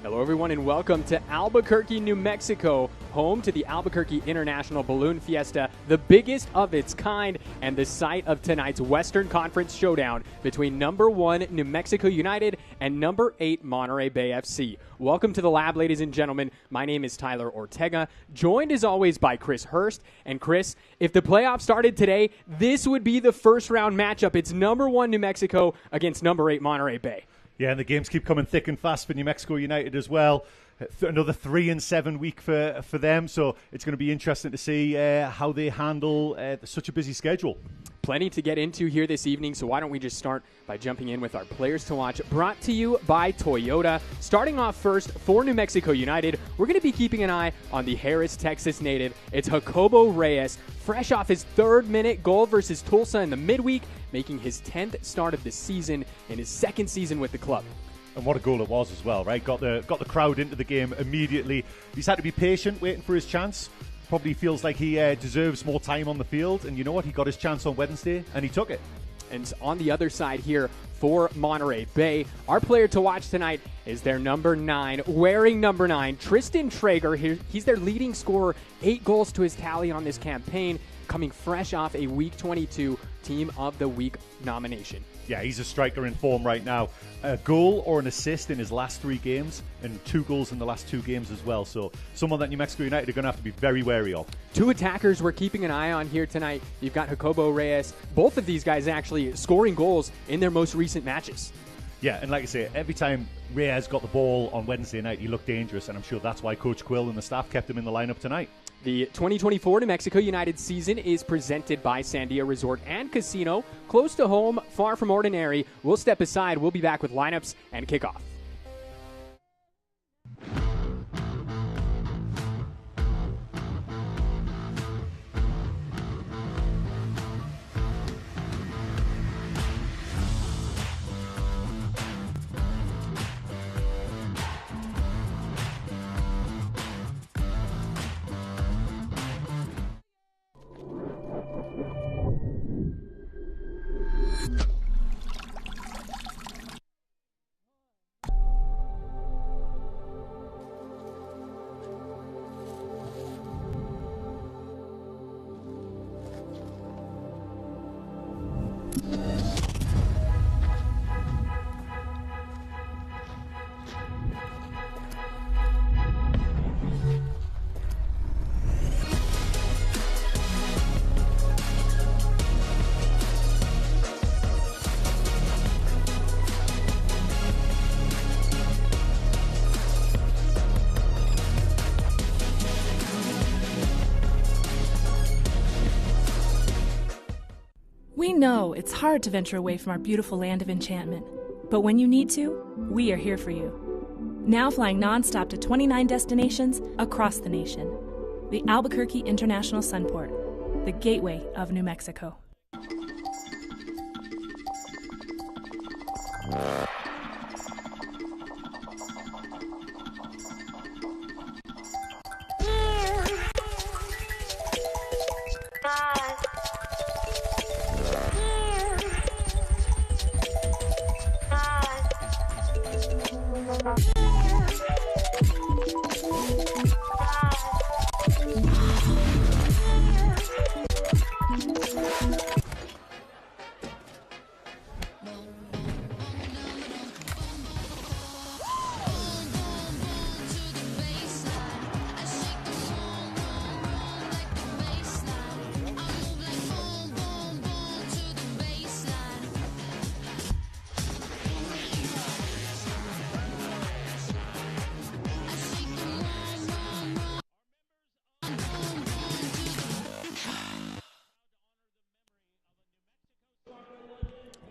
Hello everyone and welcome to Albuquerque, New Mexico, home to the Albuquerque International Balloon Fiesta, the biggest of its kind and the site of tonight's Western Conference showdown between number 1 New Mexico United and number 8 Monterey Bay FC. Welcome to the lab, ladies and gentlemen. My name is Tyler Ortega, joined as always by Chris Hurst. And Chris, if the playoffs started today, this would be the first round matchup. It's number 1 New Mexico against number 8 Monterey Bay. Yeah, and the games keep coming thick and fast for New Mexico United as well. Another 3-7 week for them, so it's going to be interesting to see how they handle such a busy schedule. Plenty to get into here this evening, so why don't we just start by jumping in with our players to watch, brought to you by Toyota. Starting off first for New Mexico United, we're going to be keeping an eye on the Harris, Texas native. It's Jacobo Reyes, fresh off his third-minute goal versus Tulsa in the midweek, making his 10th start of the season in his second season with the club. And what a goal it was as well, right? Got the crowd into the game immediately. He's had to be patient, waiting for his chance. Probably feels like he deserves more time on the field. And you know what? He got his chance on Wednesday, and he took it. And on the other side here for Monterey Bay, our player to watch tonight is their number 9, wearing number 9, Tristan Traeger. He's their leading scorer, 8 goals to his tally on this campaign, coming fresh off a Week 22 Team of the Week nomination. Yeah, he's a striker in form right now. A goal or an assist in his last 3 games and 2 goals in the last 2 games as well. So someone that New Mexico United are going to have to be very wary of. 2 attackers we're keeping an eye on here tonight. You've got Jacobo Reyes. Both of these guys actually scoring goals in their most recent matches. Yeah, and like I say, every time Reyes got the ball on Wednesday night, he looked dangerous, and I'm sure that's why Coach Quill and the staff kept him in the lineup tonight. The 2024 New Mexico United season is presented by Sandia Resort and Casino. Close to home, far from ordinary. We'll step aside. We'll be back with lineups and kickoff. We know it's hard to venture away from our beautiful land of enchantment, but when you need to, we are here for you. Now flying nonstop to 29 destinations across the nation. The Albuquerque International Sunport, the gateway of New Mexico.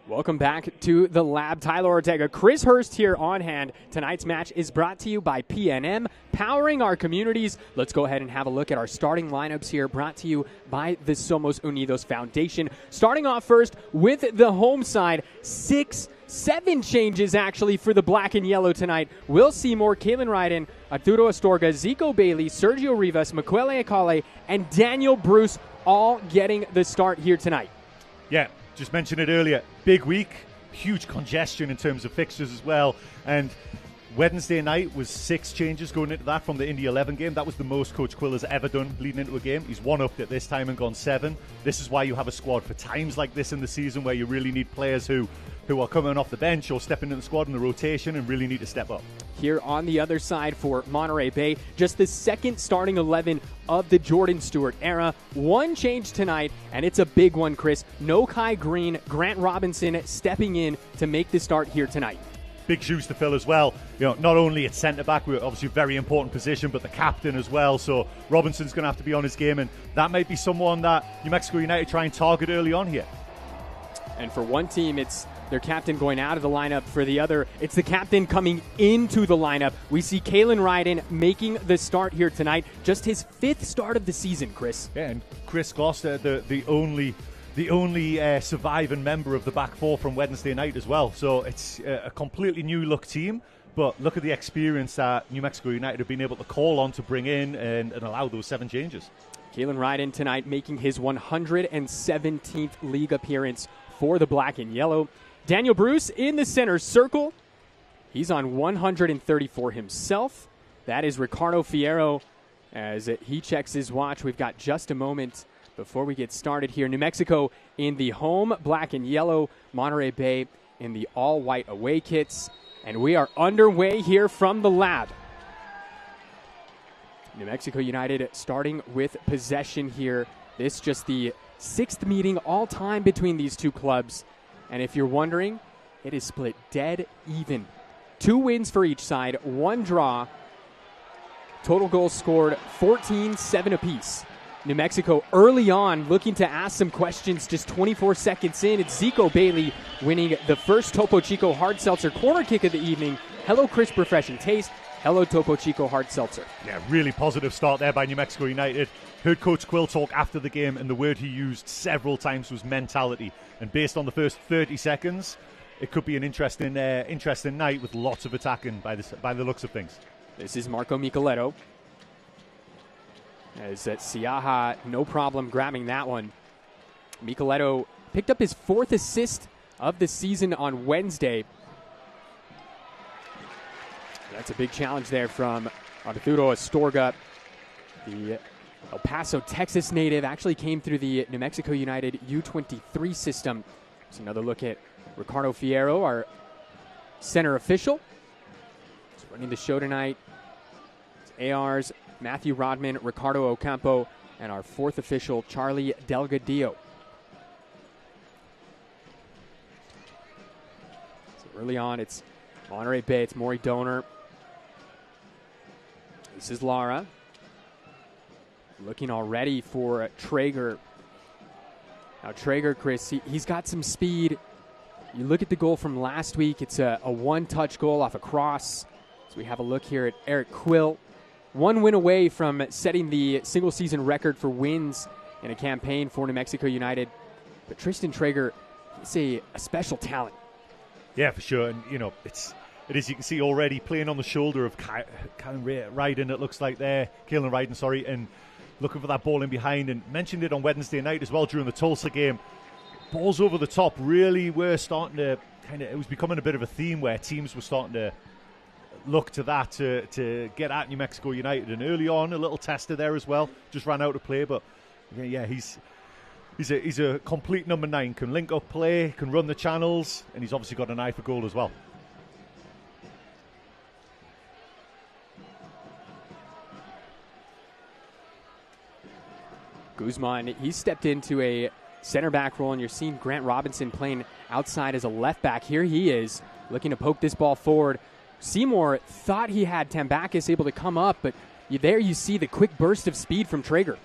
Welcome back to the lab. Tyler Ortega, Chris Hurst here on hand. Tonight's match is brought to you by PNM, powering our communities. Let's go ahead and have a look at our starting lineups here, brought to you by the Somos Unidos Foundation. Starting off first with the home side, 7 changes actually for the black and yellow tonight. Will Seymour, Kalen Ryden, Arturo Astorga, Zico Bailey, Sergio Rivas, Miquele Akale, and Daniel Bruce all getting the start here tonight. Yeah, just mentioned it earlier. Big week, huge congestion in terms of fixtures as well. And Wednesday night was 6 changes going into that from the Indy 11 game. That was the most Coach Quill has ever done leading into a game. He's one-upped it this time and gone 7. This is why you have a squad for times like this in the season where you really need players who are coming off the bench or stepping into the squad in the rotation and really need to step up. Here on the other side for Monterey Bay, just the second starting 11 of the Jordan Stewart era. One change tonight, and it's a big one, Chris. No Kai Green, Grant Robinson stepping in to make the start here tonight. Big shoes to fill as well. You know, not only at centre-back, we're obviously a very important position, but the captain as well. So Robinson's going to have to be on his game, and that might be someone that New Mexico United try and target early on here. And for one team, it's their captain going out of the lineup. For the other, it's the captain coming into the lineup. We see Kalen Ryden making the start here tonight. Just his 5th start of the season, Chris. Yeah, and Chris Gloucester, the only surviving member of the back four from Wednesday night as well. So it's a completely new look team, but look at the experience that New Mexico United have been able to call on to bring in and allow those 7 changes. Kalen Ryden tonight making his 117th league appearance for the black and yellow. Daniel Bruce in the center circle. He's on 134 himself. That is Ricardo Fierro as he checks his watch. We've got just a moment before we get started here. New Mexico in the home black and yellow, Monterey Bay in the all-white away kits. And we are underway here from the lab. New Mexico United starting with possession here. This just the 6th meeting all-time between these two clubs. And if you're wondering, it is split dead even. 2 wins for each side, 1 draw. Total goals scored 14, 7 apiece. New Mexico early on looking to ask some questions just 24 seconds in. It's Zico Bailey winning the first Topo Chico Hard Seltzer corner kick of the evening. Hello, crisp, refreshing taste. Hello, Topo Chico Hard Seltzer. Yeah, really positive start there by New Mexico United. Heard Coach Quill talk after the game, and the word he used several times was mentality. And based on the first 30 seconds, it could be an interesting night with lots of attacking by the looks of things. This is Marco Micheletto. As Siaha, no problem grabbing that one. Micheletto picked up his 4th assist of the season on Wednesday. That's a big challenge there from Arturo Astorga. The El Paso, Texas native actually came through the New Mexico United U23 system. There's another look at Ricardo Fierro, our center official. He's running the show tonight. It's AR's Matthew Rodman, Ricardo Ocampo, and our 4th official, Charlie Delgadillo. So early on, it's Monterey Bay, it's Maury Donor. This is Lara. Looking already for Traeger. Now Traeger, Chris, he's got some speed. You look at the goal from last week, it's a one-touch goal off a cross. So we have a look here at Eric Quill. 1 win away from setting the single-season record for wins in a campaign for New Mexico United. But Tristan Traeger, he's a special talent. Yeah, for sure. And, you know, it is, you can see already playing on the shoulder of Kalen Ryden, it looks like there. Kalen Ryden, sorry, and looking for that ball in behind. And mentioned it on Wednesday night as well during the Tulsa game. Balls over the top really were starting to it was becoming a bit of a theme where teams were starting to look to that to get at New Mexico United. And early on, a little tester there as well. Just ran out of play, but yeah, he's a complete number 9. Can link up play, can run the channels, and he's obviously got an eye for goal as well. Guzman, he stepped into a center back role, and you're seeing Grant Robinson playing outside as a left back. Here he is looking to poke this ball forward. Seymour thought he had Tambakis able to come up, but there you see the quick burst of speed from Traeger.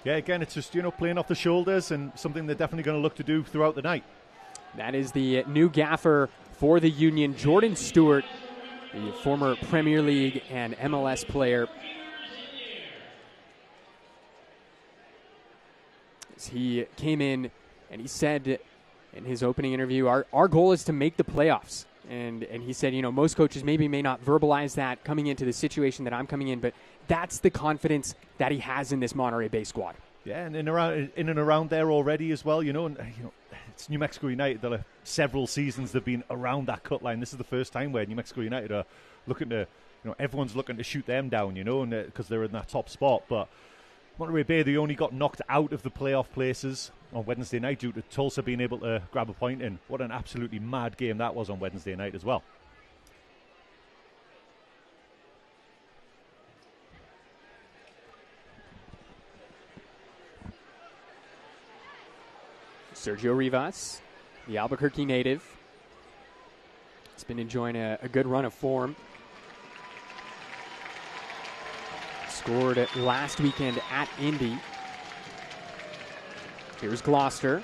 Yeah, again, it's just, playing off the shoulders and something they're definitely going to look to do throughout the night. That is the new gaffer for the Union, Jordan Stewart, the former Premier League and MLS player. As he came in and he said in his opening interview, our goal is to make the playoffs. And he said, most coaches maybe may not verbalize that coming into the situation that I'm coming in, but that's the confidence that he has in this Monterey Bay squad. Yeah, and in and around there already as well, it's New Mexico United. There are several seasons they've been around that cut line. This is the first time where New Mexico United are looking to, everyone's looking to shoot them down, and because they're in that top spot. But Monterey Bay, they only got knocked out of the playoff places on Wednesday night due to Tulsa being able to grab a point in. What an absolutely mad game that was on Wednesday night as well. Sergio Rivas, the Albuquerque native. He's been enjoying a good run of form. Scored last weekend at Indy. Here's Gloucester.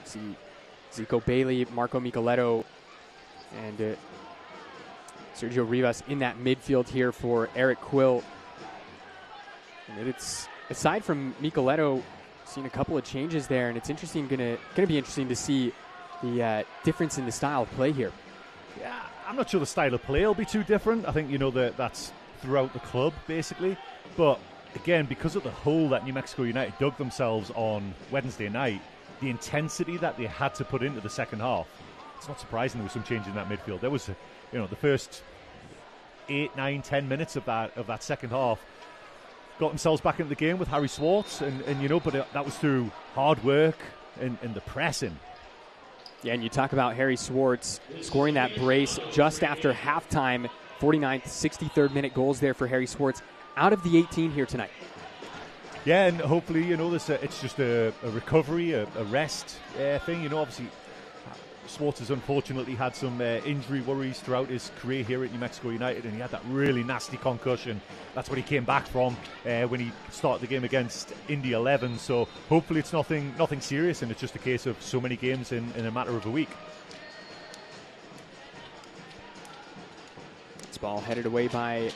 See Zico Bailey, Marco Micheletto, and Sergio Rivas in that midfield here for Eric Quill. And it's, aside from Micheletto, seen a couple of changes there, and it's interesting. Gonna be interesting to see the difference in the style of play here. Yeah, I'm not sure the style of play will be too different. I think that's throughout the club basically. But again, because of the hole that New Mexico United dug themselves on Wednesday night, the intensity that they had to put into the second half, it's not surprising there was some change in that midfield. There was, the first 8, 9, 10 minutes of that second half. Got themselves back into the game with Harry Swartz, but that was through hard work and the pressing. Yeah, and you talk about Harry Swartz scoring that brace just after halftime, 49th, 63rd minute goals there for Harry Swartz out of the 18 here tonight. Yeah, and hopefully, it's just a recovery, a rest thing. Obviously, Swartz has unfortunately had some injury worries throughout his career here at New Mexico United, and he had that really nasty concussion. That's what he came back from when he started the game against Indy 11. So hopefully it's nothing serious, and it's just a case of so many games in a matter of a week. This ball headed away by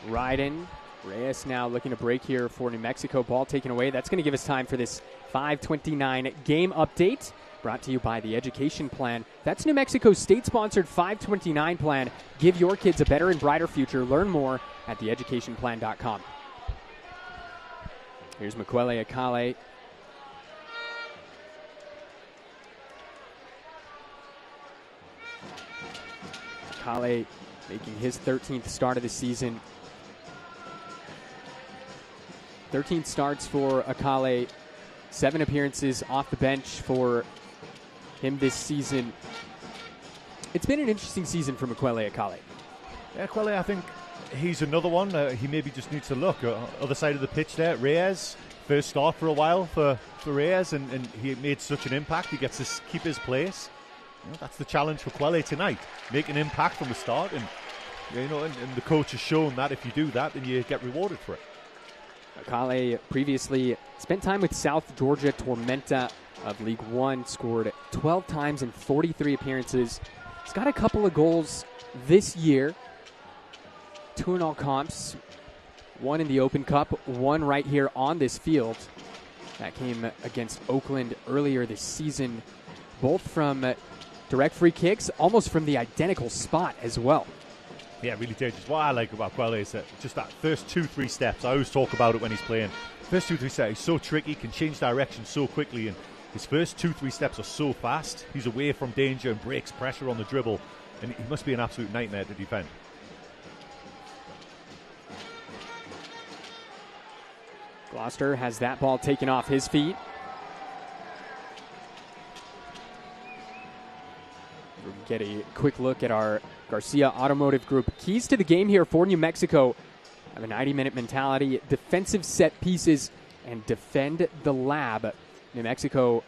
Ryden. Reyes now looking to break here for New Mexico. Ball taken away. That's going to give us time for this 5:29 game update. Brought to you by the Education Plan. That's New Mexico's state-sponsored 529 plan. Give your kids a better and brighter future. Learn more at theeducationplan.com. Here's Mukwele Akale. Akale making his 13th start of the season. 13 starts for Akale. 7 appearances off the bench for him this season. It's been an interesting season for Mukwele Akale. Yeah, Kwele, I think he's another one. He maybe just needs to look. Other side of the pitch there, Reyes. First start for a while for Reyes, and he made such an impact. He gets to keep his place. That's the challenge for Kwele tonight. Make an impact from the start, and the coach has shown that if you do that, then you get rewarded for it. Akale previously spent time with South Georgia Tormenta of League One, scored 12 times in 43 appearances. He's got a couple of goals this year, 2 in all comps, 1 in the Open Cup, 1 right here on this field. That came against Oakland earlier this season, both from direct free kicks, almost from the identical spot as well. Yeah, really dangerous. What I like about Kwele is that just that first 2-3 steps. I always talk about it when he's playing. First 2-3 steps, he's so tricky, can change direction so quickly, and his first 2-3 steps are so fast. He's away from danger and breaks pressure on the dribble, and he must be an absolute nightmare to defend. Gloucester has that ball taken off his feet. We'll get a quick look at our Garcia Automotive Group keys to the game here for New Mexico. Have a 90-minute mentality, defensive set pieces, and defend the lab. New Mexico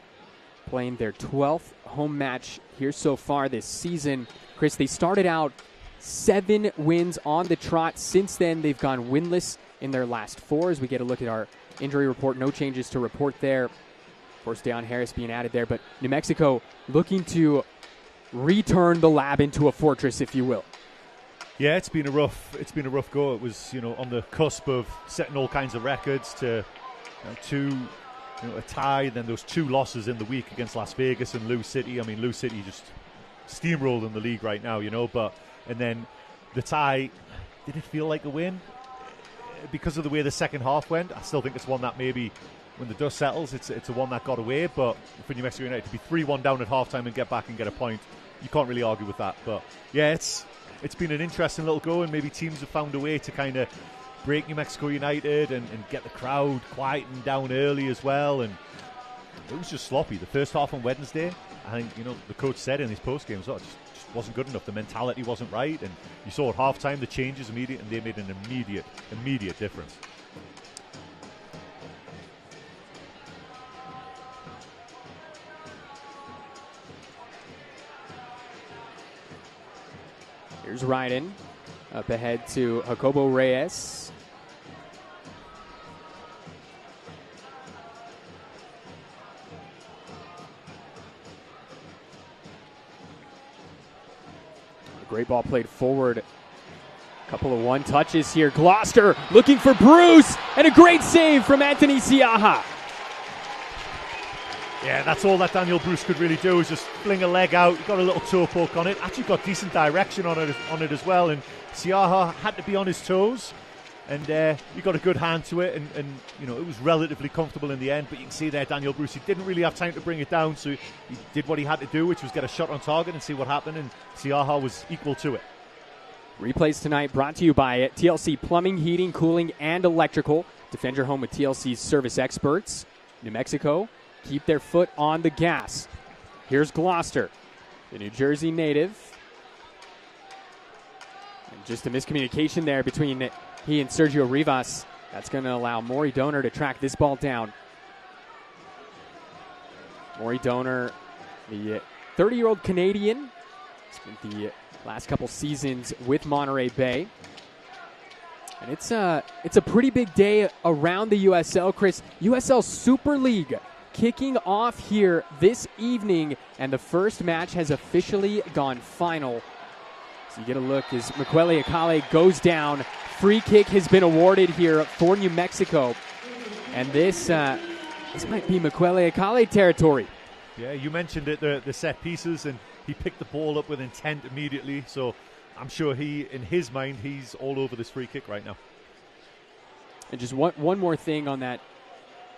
playing their 12th home match here so far this season. Chris, they started out 7 wins on the trot. Since then, they've gone winless in their last 4. As we get a look at our injury report, no changes to report there. Of course, Deion Harris being added there, but New Mexico looking to return the lab into a fortress, if you will. Yeah, it's been a rough go. It was, on the cusp of setting all kinds of records to a tie, then those 2 losses in the week against Las Vegas and Lou City. I mean, Lou City just steamrolled in the league right now, and then the tie, did it feel like a win? Because of the way the second half went, I still think it's one that maybe when the dust settles, it's a one that got away. But for New Mexico United to be 3-1 down at halftime and get back and get a point, you can't really argue with that. But yeah, it's been an interesting little go, and maybe teams have found a way to kind of break New Mexico United and get the crowd quieting down early as well. And it was just sloppy. The first half on Wednesday, I think, the coach said in his post game, it just wasn't good enough. The mentality wasn't right, and you saw at half time the changes immediate, and they made an immediate difference. Here's Ryden up ahead to Jacobo Reyes. Great ball played forward. Couple of one touches here. Gloucester looking for Bruce, and a great save from Anthony Siaha. Yeah, that's all that Daniel Bruce could really do, is just fling a leg out. He got a little toe poke on it. Actually got decent direction on it as well. And Siaha had to be on his toes. And he got a good hand to it. And it was relatively comfortable in the end. But you can see there, Daniel Bruce, he didn't really have time to bring it down. So he did what he had to do, which was get a shot on target and see what happened. And Siaha was equal to it. Replays tonight brought to you by TLC Plumbing, Heating, Cooling, and Electrical. Defend your home with TLC's service experts. New Mexico, keep their foot on the gas. Here's Gloucester, the New Jersey native. And just a miscommunication there between he and Sergio Rivas. That's going to allow Maury Donor to track this ball down. Maury Donor, the 30-year-old Canadian, spent the last couple seasons with Monterey Bay. And it's a pretty big day around the USL, Chris. USL Super League kicking off here this evening, and the first match has officially gone final. So you get a look as Miquele Akale goes down. Free kick has been awarded here for New Mexico. And this might be Miquele Akale territory. Yeah, you mentioned it, the set pieces, and he picked the ball up with intent immediately. So I'm sure in his mind, he's all over this free kick right now. And just one more thing on that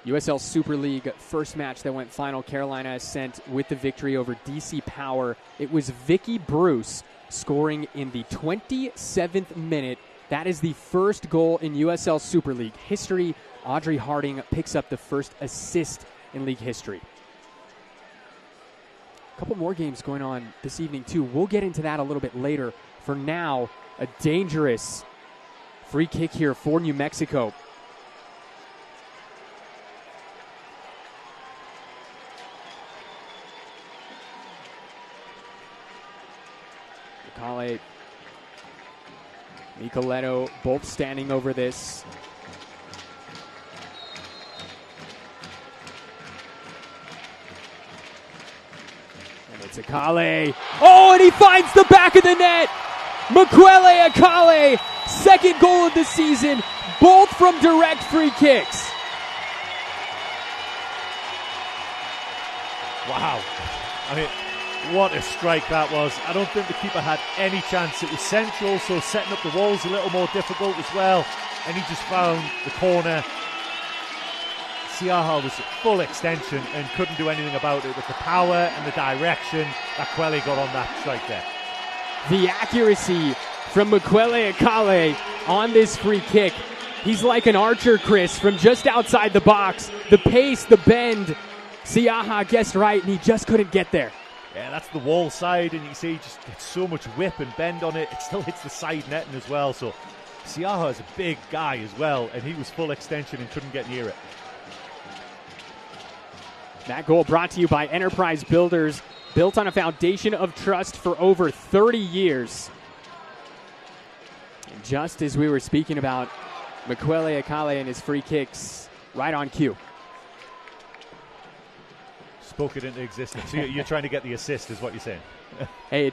USL Super League first match that went final. Carolina Ascent with the victory over DC Power. It was Vicky Bruce scoring in the 27th minute. That is the first goal in USL Super League history. Audrey Harding picks up the first assist in league history. A couple more games going on this evening, too. We'll get into that a little bit later. For now, a dangerous free kick here for New Mexico. Akale, Nicoletto, both standing over this. And it's Akale. Oh, and he finds the back of the net! Miquele Akale, second goal of the season, both from direct free kicks. Wow. I mean, what a strike that was. I don't think the keeper had any chance. It was central, so setting up the walls a little more difficult as well. And he just found the corner. Siaha was at full extension and couldn't do anything about it with the power and the direction that Quelly got on that strike there. The accuracy from Miquele Akale on this free kick. He's like an archer, Chris, from just outside the box. The pace, the bend. Siaha guessed right, and he just couldn't get there. Yeah, that's the wall side, and you see he just gets so much whip and bend on it. It still hits the side netting as well. So Siaha is a big guy as well, and he was full extension and couldn't get near it. That goal brought to you by Enterprise Builders, built on a foundation of trust for over 30 years. And just as we were speaking about Miquele Akale and his free kicks, right on cue. Spoke it into existence. So you're trying to get the assist, is what you're saying. Hey,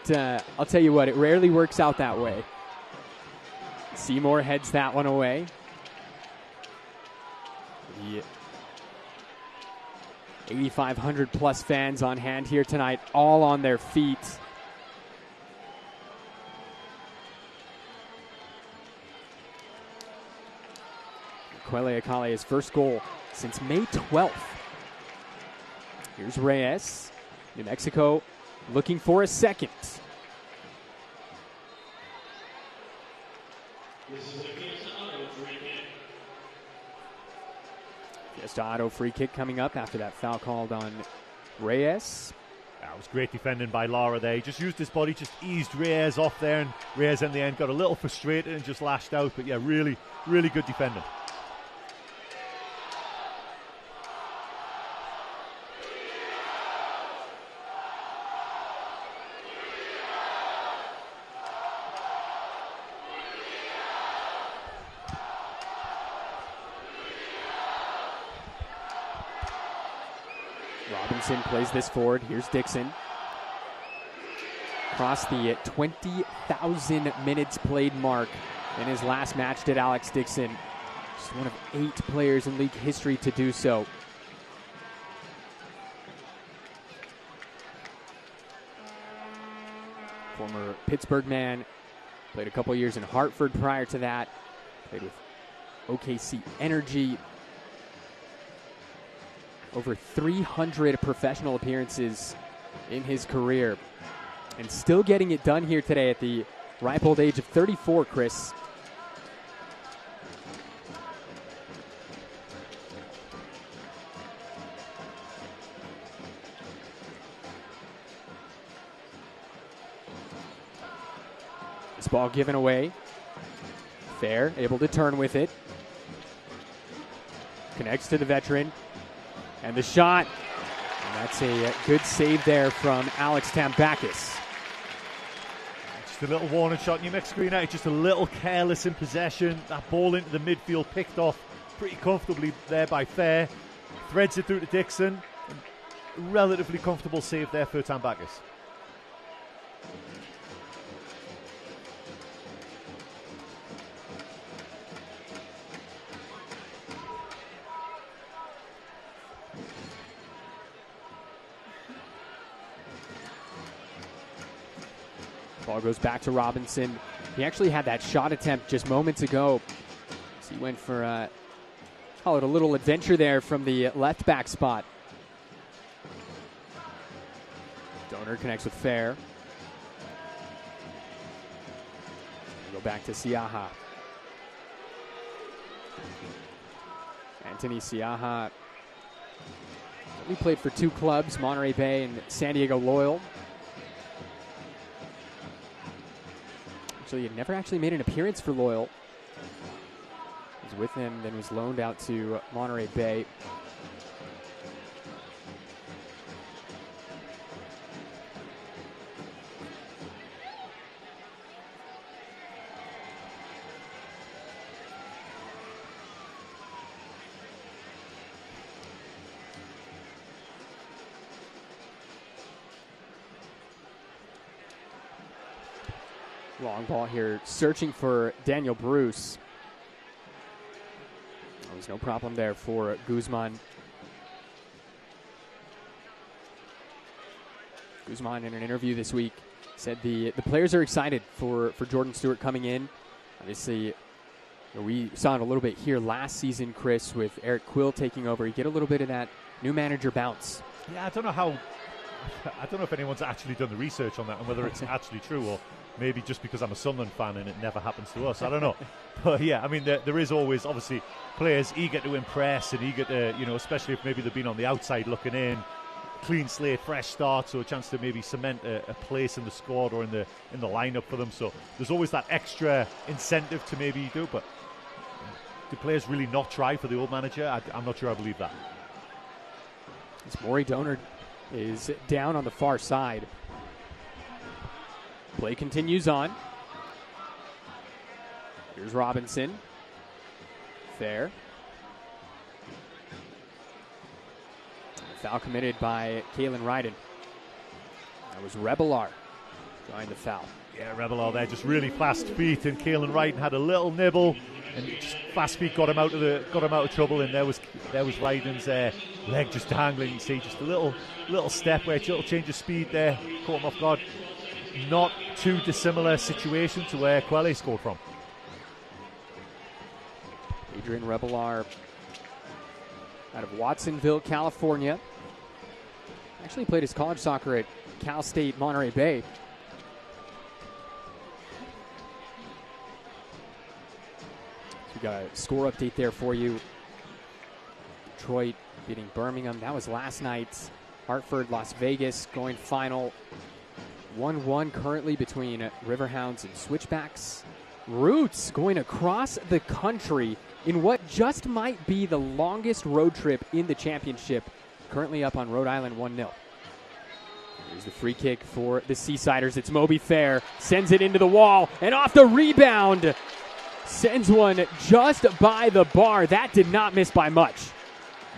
I'll tell you what, it rarely works out that way. Seymour heads that one away. Yeah. 8,500 plus fans on hand here tonight, all on their feet. Quele Akale's first goal since May 12th. Here's Reyes. New Mexico looking for a second. Just auto free kick coming up after that foul called on Reyes. That was great defending by Lara there. He just used his body, just eased Reyes off there, and Reyes in the end got a little frustrated and just lashed out. But yeah, really, really good defending. Robinson plays this forward. Here's Dixon. Across the 20,000 minutes played mark in his last match did Alex Dixon. Just one of 8 players in league history to do so. Former Pittsburgh man. Played a couple years in Hartford prior to that. Played with OKC Energy. Over 300 professional appearances in his career. And still getting it done here today at the ripe old age of 34, Chris. This ball given away. Fair, able to turn with it. Connects to the veteran. And the shot, and that's a good save there from Alex Tambakis. Just a little warning shot. New Mexico United just a little careless in possession. That ball into the midfield picked off pretty comfortably there by Fair. Threads it through to Dixon. Relatively comfortable save there for Tambakis. Ball goes back to Robinson. He actually had that shot attempt just moments ago. So he went for, call it a little adventure there from the left back spot. Donor connects with Fair. Go back to Siaha. Anthony Siaha. He played for 2 clubs, Monterey Bay and San Diego Loyal. So he had never actually made an appearance for Loyal. He was with him, then was loaned out to Monterey Bay. Long ball here, searching for Daniel Bruce. There was no problem there for Guzman. Guzman, in an interview this week, said the players are excited for Jordan Stewart coming in. Obviously, we saw it a little bit here last season, Chris, with Eric Quill taking over. You get a little bit of that new manager bounce. Yeah, I don't know if anyone's actually done the research on that and whether it's actually true, or maybe just because I'm a Sunderland fan and it never happens to us. I don't know. But yeah, I mean, there is always, obviously, players eager to impress and eager to, especially if maybe they've been on the outside looking in. Clean slate, fresh start, so a chance to maybe cement a place in the squad or in the lineup for them. So there's always that extra incentive to maybe do. But do players really not try for the old manager? I'm not sure I believe that. As Maury Donor is down on the far side. Play continues on. Here's Robinson. Fair. Foul committed by Kalen Ryden. That was Rebelar drawing the foul. Yeah, Rebelar there, just really fast feet, and Kalen Ryden had a little nibble, and just fast feet got him out of trouble. And there was Ryden's leg just dangling. You see, just a little step where a little change of speed there caught him off guard. Not too dissimilar situation to where Quele scored from. Adrian Rebelar out of Watsonville, California. Actually played his college soccer at Cal State Monterey Bay. So we got a score update there for you. Detroit beating Birmingham. That was last night. Hartford, Las Vegas going final 1-1 currently between Riverhounds and Switchbacks. Roots going across the country in what just might be the longest road trip in the championship. Currently up on Rhode Island 1-0. Here's the free kick for the Seasiders. It's Moby Fair. Sends it into the wall and off the rebound. Sends one just by the bar. That did not miss by much.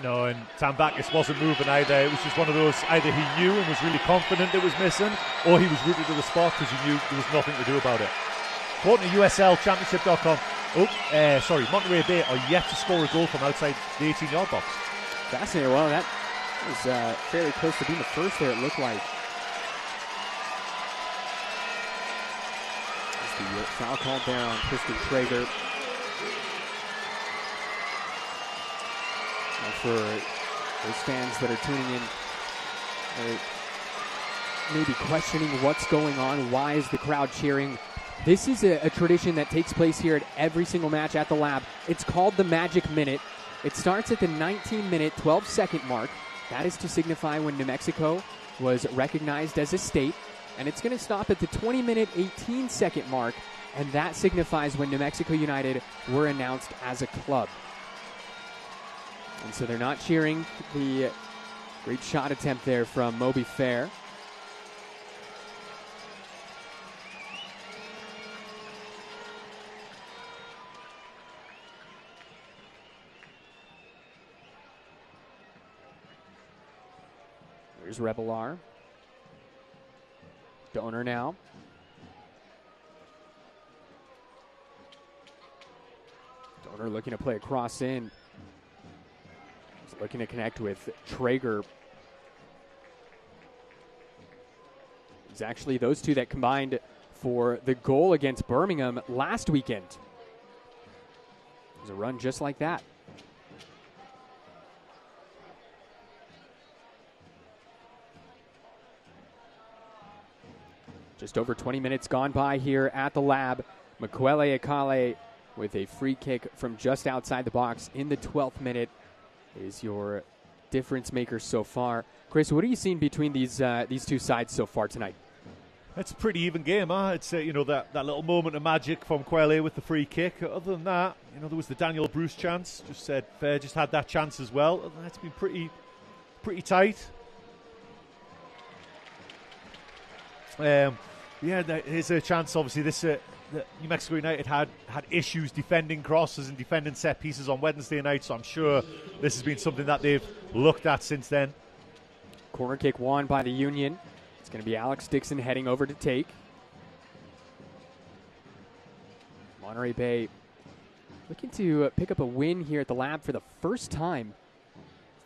No, and Tambakis wasn't moving either. It was just one of those, either he knew and was really confident it was missing, or he was rooted to the spot because he knew there was nothing to do about it. Quoting to USL Championship.com, Monterey Bay are yet to score a goal from outside the 18-yard box. Fascinating. Well, that was fairly close to being the first there, it looked like. There's the foul called there on Kristen Traeger. For those fans that are tuning in, maybe questioning what's going on, why is the crowd cheering? This is a tradition that takes place here at every single match at the Lab. It's called the Magic Minute. It starts at the 19-minute, 12-second mark. That is to signify when New Mexico was recognized as a state. And it's going to stop at the 20-minute, 18-second mark. And that signifies when New Mexico United were announced as a club. And so they're not cheering the great shot attempt there from Moby Fair. There's Rebelar. Donor now. Donor looking to play a cross in. He's looking to connect with Traeger. It's actually those two that combined for the goal against Birmingham last weekend. There's a run just like that. Just over 20 minutes gone by here at the Lab. Makwele Akale with a free kick from just outside the box in the 12th minute is your difference maker so far. Chris, what are you seeing between these two sides so far tonight? It's a pretty even game, huh? It's that little moment of magic from Kwele with the free kick. Other than that, there was the Daniel Bruce chance. Just said Fair just had that chance as well. Other than that, it's been pretty tight. Here's a chance. Obviously, this New Mexico United had issues defending crosses and defending set pieces on Wednesday night, so I'm sure this has been something that they've looked at since then. Corner kick won by the Union. It's going to be Alex Dixon heading over to take. Monterey Bay looking to pick up a win here at the Lab for the first time.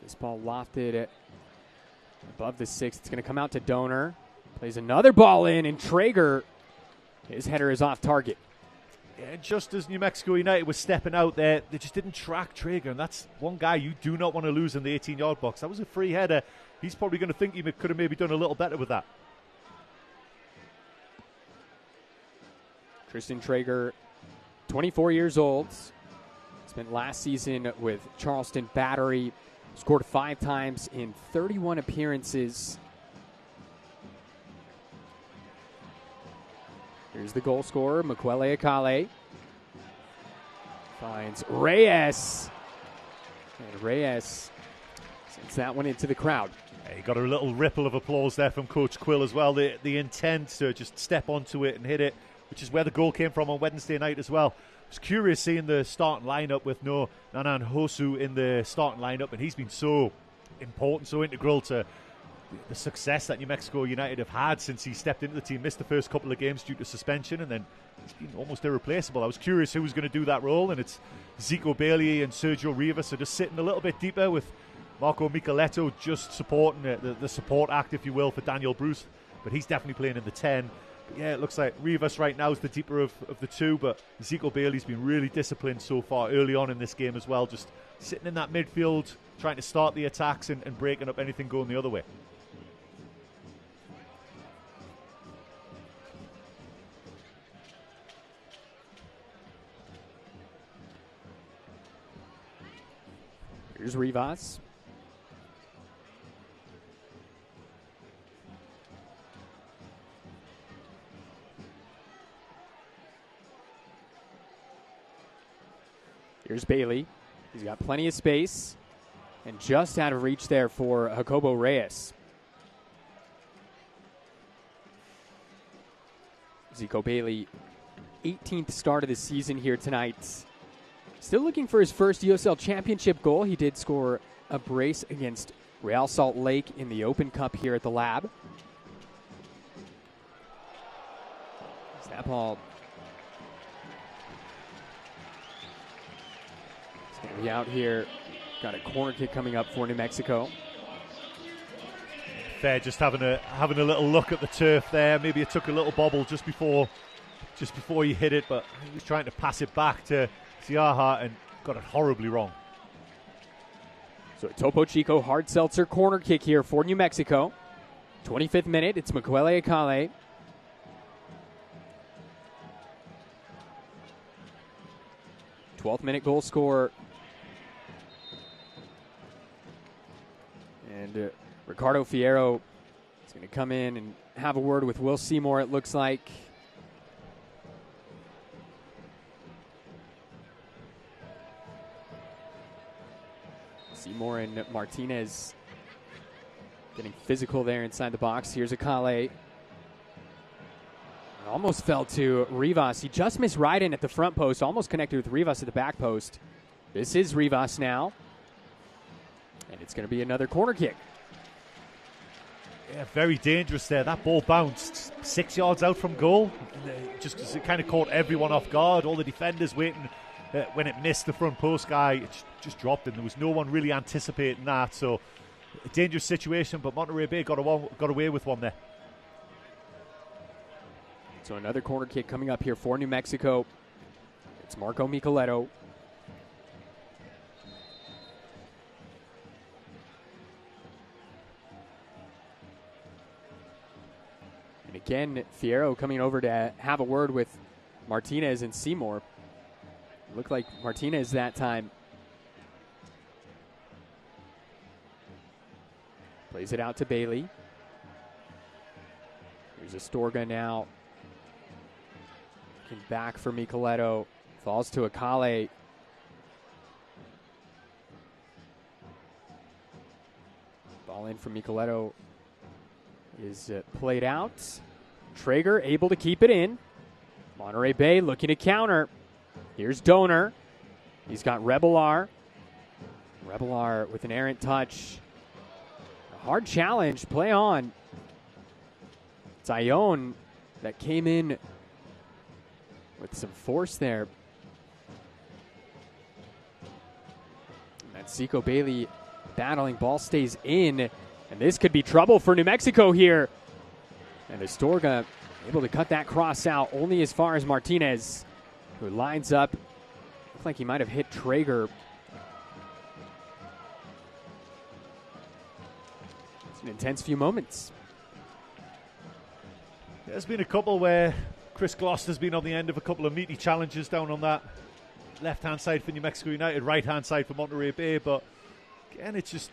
This ball lofted above the sixth. It's going to come out to Donor. Plays another ball in, and Traeger, his header is off target. Yeah, just as New Mexico United was stepping out there, they just didn't track Traeger, and that's one guy you do not want to lose in the 18-yard box. That was a free header. He's probably going to think he could have maybe done a little better with that. Tristan Traeger, 24 years old. Spent last season with Charleston Battery. Scored 5 times in 31 appearances. Here's the goal scorer, Makwele Akale. Finds Reyes. And Reyes sends that one into the crowd. Yeah, you got a little ripple of applause there from Coach Quill as well. The intent to just step onto it and hit it, which is where the goal came from on Wednesday night as well. I was curious seeing the starting lineup with no Nanan Hosu in the starting lineup, and he's been so important, so integral to the success that New Mexico United have had since he stepped into the team. Missed the first couple of games due to suspension, and then he's been almost irreplaceable. I was curious who was going to do that role, and it's Zico Bailey and Sergio Rivas are just sitting a little bit deeper with Marco Micheletto just supporting the support act, if you will, for Daniel Bruce. But he's definitely playing in the 10. Yeah, it looks like Rivas right now is the deeper of the two, but Zico Bailey's been really disciplined so far early on in this game as well, just sitting in that midfield, trying to start the attacks and breaking up anything going the other way. Here's Rivas. Here's Bailey. He's got plenty of space and just out of reach there for Jacobo Reyes. Zico Bailey, 18th start of the season here tonight. Still looking for his first USL Championship goal. He did score a brace against Real Salt Lake in the Open Cup here at the Lab. That ball is going to be out here. Got a corner kick coming up for New Mexico. Fair, just having a little look at the turf there. Maybe it took a little bobble just before he hit it, but he was trying to pass it back to Siaha and got it horribly wrong. So a Topo Chico hard seltzer corner kick here for New Mexico. 25th minute, it's Makwele Akale. Minute goal scorer. And Ricardo Fierro is going to come in and have a word with Will Seymour, it looks like. Seymour and Martinez getting physical there inside the box. Here's Akale. Almost fell to Rivas. He just missed right in at the front post, almost connected with Rivas at the back post. This is Rivas now. And it's going to be another corner kick. Yeah, very dangerous there. That ball bounced 6 yards out from goal. Just because it kind of caught everyone off guard. All the defenders waiting. When it missed the front post guy, it just dropped and there was no one really anticipating that. So, a dangerous situation, but Monterey Bay got away with one there. So another corner kick coming up here for New Mexico. It's Marco Micheletto. And again, Fierro coming over to have a word with Martinez and Seymour. It looked like Martinez that time. Plays it out to Bailey. Here's Astorga now. Back for Micheletto. Falls to Akale. Ball in for Micheletto is played out. Traeger able to keep it in. Monterey Bay looking to counter. Here's Donor. He's got Rebelar. Rebelar with an errant touch. A hard challenge. Play on. It's Ione that came in with some force there. And that's Zico Bailey battling. Ball stays in. And this could be trouble for New Mexico here. And Astorga able to cut that cross out only as far as Martinez, who lines up. Looks like he might have hit Traeger. It's an intense few moments. There's been a couple where Chris Gloucester's been on the end of a couple of meaty challenges down on that left-hand side for New Mexico United, right-hand side for Monterey Bay. But again, it's just,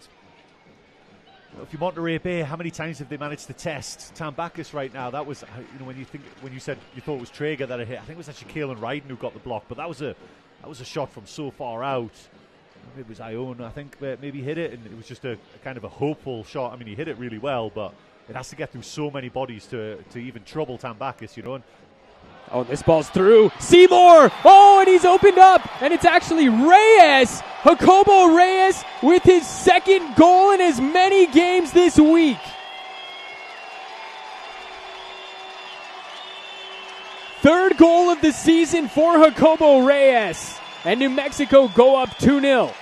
if you're Monterey Bay, how many times have they managed to test Tambakis right now? That was, when you said you thought it was Traeger that had hit, I think it was actually Kalen Ryden who got the block. But that was a shot from so far out. Maybe it was Ione, I think, maybe hit it, and it was just a kind of a hopeful shot. I mean, he hit it really well, but it has to get through so many bodies to even trouble Tambakis, And oh, this ball's through. Seymour! Oh, and he's opened up. And it's actually Reyes. Jacobo Reyes with his second goal in as many games this week. Third goal of the season for Jacobo Reyes. And New Mexico go up 2-0.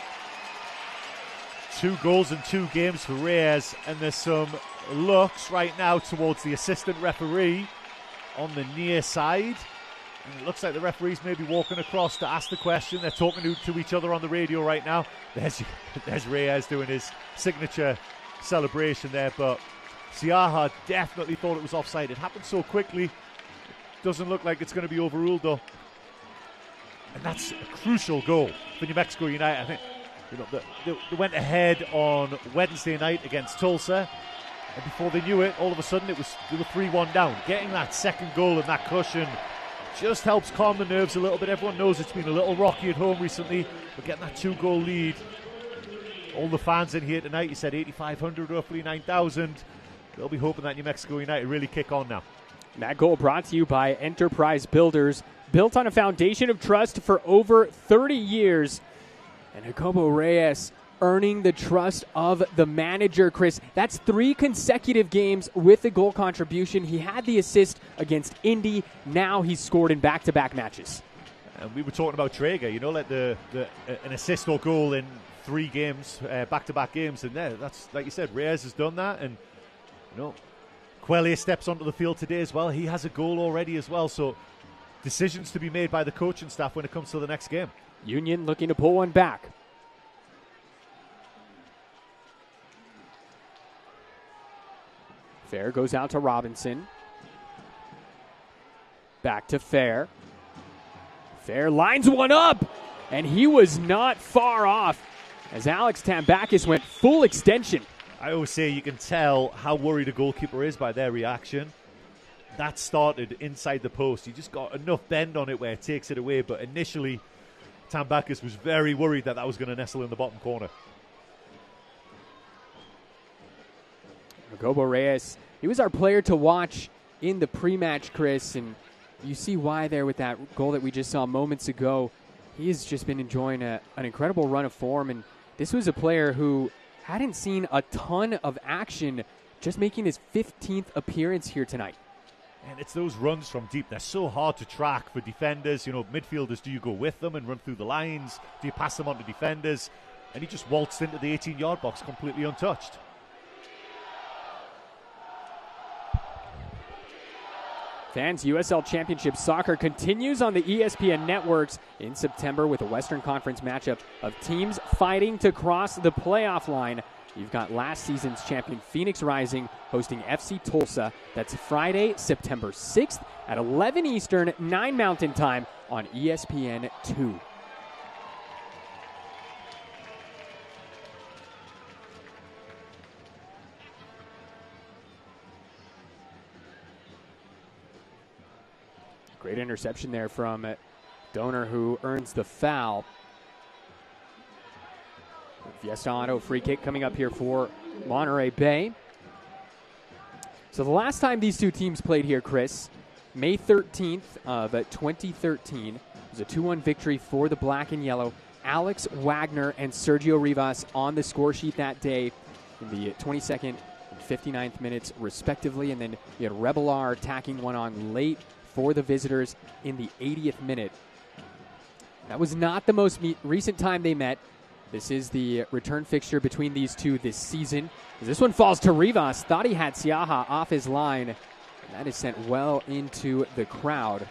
2 goals in 2 games for Reyes. And there's some looks right now towards the assistant referee. on the near side. And it looks like the referees may be walking across to ask the question. They're talking to each other on the radio right now. There's Reyes doing his signature celebration there, but Siaha definitely thought it was offside. It happened so quickly. Doesn't look like it's going to be overruled though. And that's a crucial goal for New Mexico United. I think they went ahead on Wednesday night against Tulsa, and before they knew it, all of a sudden they were 3-1 down. Getting that second goal and that cushion just helps calm the nerves a little bit. Everyone knows it's been a little rocky at home recently, but getting that 2-goal lead. All the fans in here tonight, you said 8,500, roughly 9,000. They'll be hoping that New Mexico United really kick on now. That goal brought to you by Enterprise Builders, built on a foundation of trust for over 30 years. And Jacobo Reyes earning the trust of the manager, Chris. That's 3 consecutive games with the goal contribution. He had the assist against Indy. Now he's scored in back-to-back matches. And we were talking about Traeger, like an assist or goal in 3 games, back-to-back games. And that's, like you said, Reyes has done that. And, Quelia steps onto the field today as well. He has a goal already as well. So decisions to be made by the coaching staff when it comes to the next game. Union looking to pull one back. Fair goes out to Robinson. Back to Fair. Fair lines one up, and he was not far off as Alex Tambakis went full extension. I always say you can tell how worried a goalkeeper is by their reaction. That started inside the post. He just got enough bend on it where it takes it away, but initially Tambakis was very worried that was going to nestle in the bottom corner. Jacobo Reyes, he was our player to watch in the pre-match, Chris, and you see why there with that goal that we just saw moments ago. He has just been enjoying an incredible run of form, and this was a player who hadn't seen a ton of action, just making his 15th appearance here tonight. And it's those runs from deep. They're so hard to track for defenders. Midfielders, do you go with them and run through the lines? Do you pass them on to defenders? And he just waltzed into the 18-yard box completely untouched. Fans, USL Championship Soccer continues on the ESPN networks in September with a Western Conference matchup of teams fighting to cross the playoff line. You've got last season's champion Phoenix Rising hosting FC Tulsa. That's Friday, September 6th at 11 Eastern, 9 Mountain Time on ESPN 2. Great interception there from Donor, who earns the foul. Fiesta Auto free kick coming up here for Monterey Bay. So the last time these two teams played here, Chris, May 13th of 2013, was a 2-1 victory for the black and yellow. Alex Wagner and Sergio Rivas on the score sheet that day in the 22nd and 59th minutes respectively. And then you had Rebelar tacking one on late for the visitors in the 80th minute. That was not the most recent time they met. This is the return fixture between these two this season. This one falls to Rivas. Thought he had Siaha off his line. And that is sent well into the crowd.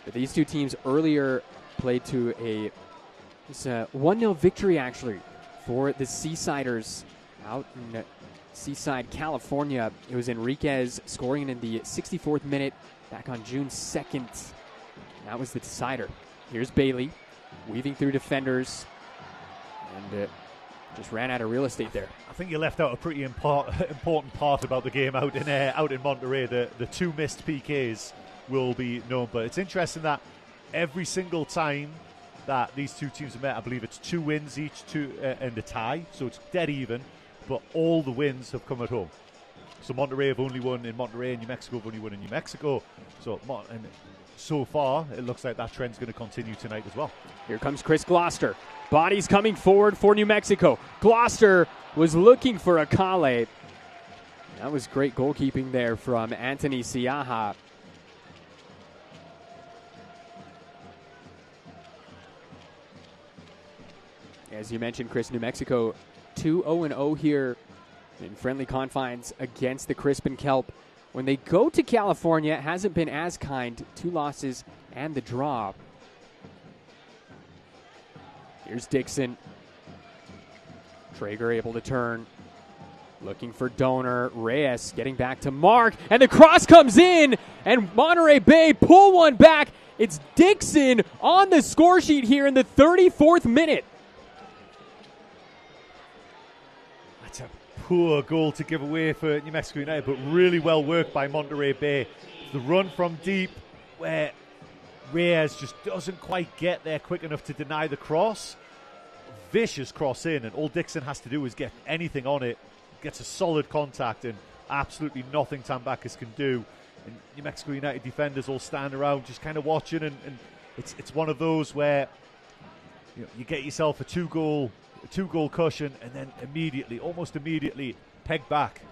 But these two teams earlier played to a 1-0 victory, actually, for the Seasiders out in Seaside, California. It was Enriquez scoring in the 64th minute back on June 2nd. That was the decider. Here's Bailey weaving through defenders and just ran out of real estate there. I think you left out a pretty important part about the game out in Monterey. The 2 missed PKs will be known, but it's interesting that every single time that these two teams have met, I believe it's 2 wins each, and a tie, so it's dead even, but all the wins have come at home. So Monterey have only won in Monterey, and New Mexico have only won in New Mexico. So far, it looks like that trend's going to continue tonight as well. Here comes Chris Gloucester. Bodies coming forward for New Mexico. Gloucester was looking for a Kale. That was great goalkeeping there from Anthony Siaha. As you mentioned, Chris, New Mexico 2-0-0 here in friendly confines against the Crispin Kelp. when they go to California, it hasn't been as kind. 2 losses and the draw. Here's Dixon. Traeger able to turn. Looking for Donor. Reyes getting back to Mark. And the cross comes in. And Monterey Bay pull one back. It's Dixon on the score sheet here in the 34th minute. That's a poor goal to give away for New Mexico United, but really well worked by Monterey Bay. The run from deep where Reyes just doesn't quite get there quick enough to deny the cross. Vicious cross in, and all Dixon has to do is get anything on it. Gets a solid contact, and absolutely nothing Tambakis can do. And New Mexico United defenders all stand around just kind of watching, and it's one of those where you get yourself a two goal cushion, and then almost immediately peg back.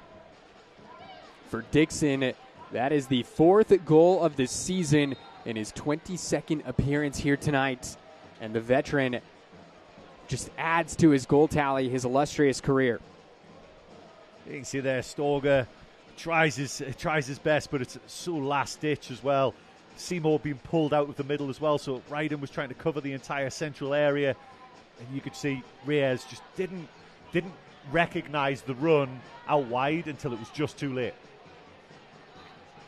For Dixon, that is the 4th goal of the season in his 22nd appearance here tonight. And the veteran just adds to his goal tally, his illustrious career. You can see there, Storger tries his best, but it's so last ditch as well. Seymour being pulled out of the middle as well, so Ryden was trying to cover the entire central area, and you could see Reyes just didn't recognize the run out wide until it was just too late.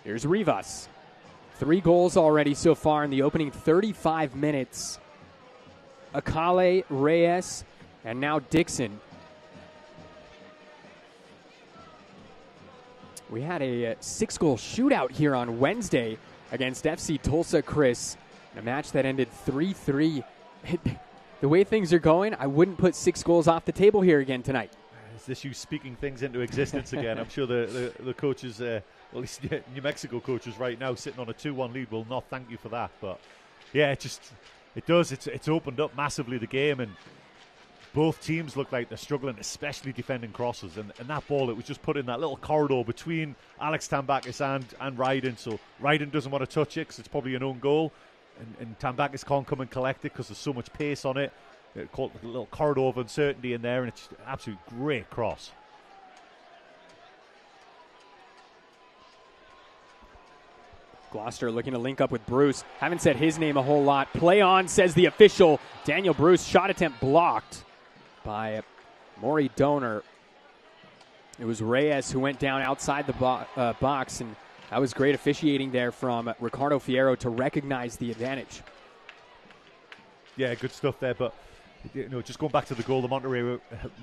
Here's Rivas. 3 goals already so far in the opening 35 minutes. Akale, Reyes, and now Dixon. We had a 6-goal shootout here on Wednesday against FC Tulsa, Chris. A match that ended 3-3. The way things are going, I wouldn't put 6 goals off the table here again tonight. Is this you speaking things into existence again? I'm sure the coaches, well, at least New Mexico coaches right now, sitting on a 2-1 lead, will not thank you for that. But yeah, it does. It's opened up massively the game, and both teams look like they're struggling, especially defending crosses. And that ball, it was just put in that little corridor between Alex Tambakis and Ryden. So Ryden doesn't want to touch it because it's probably an own goal. And Tambakis can't come and collect it because there's so much pace on it. It caught a little corridor of uncertainty in there, and it's an absolute great cross. Gloucester looking to link up with Bruce. Haven't said his name a whole lot. Play on, says the official. Daniel Bruce, shot attempt blocked by Maury Donor. It was Reyes who went down outside the box, and that was great officiating there from Ricardo Fierro to recognize the advantage. Yeah, good stuff there, but just going back to the goal, the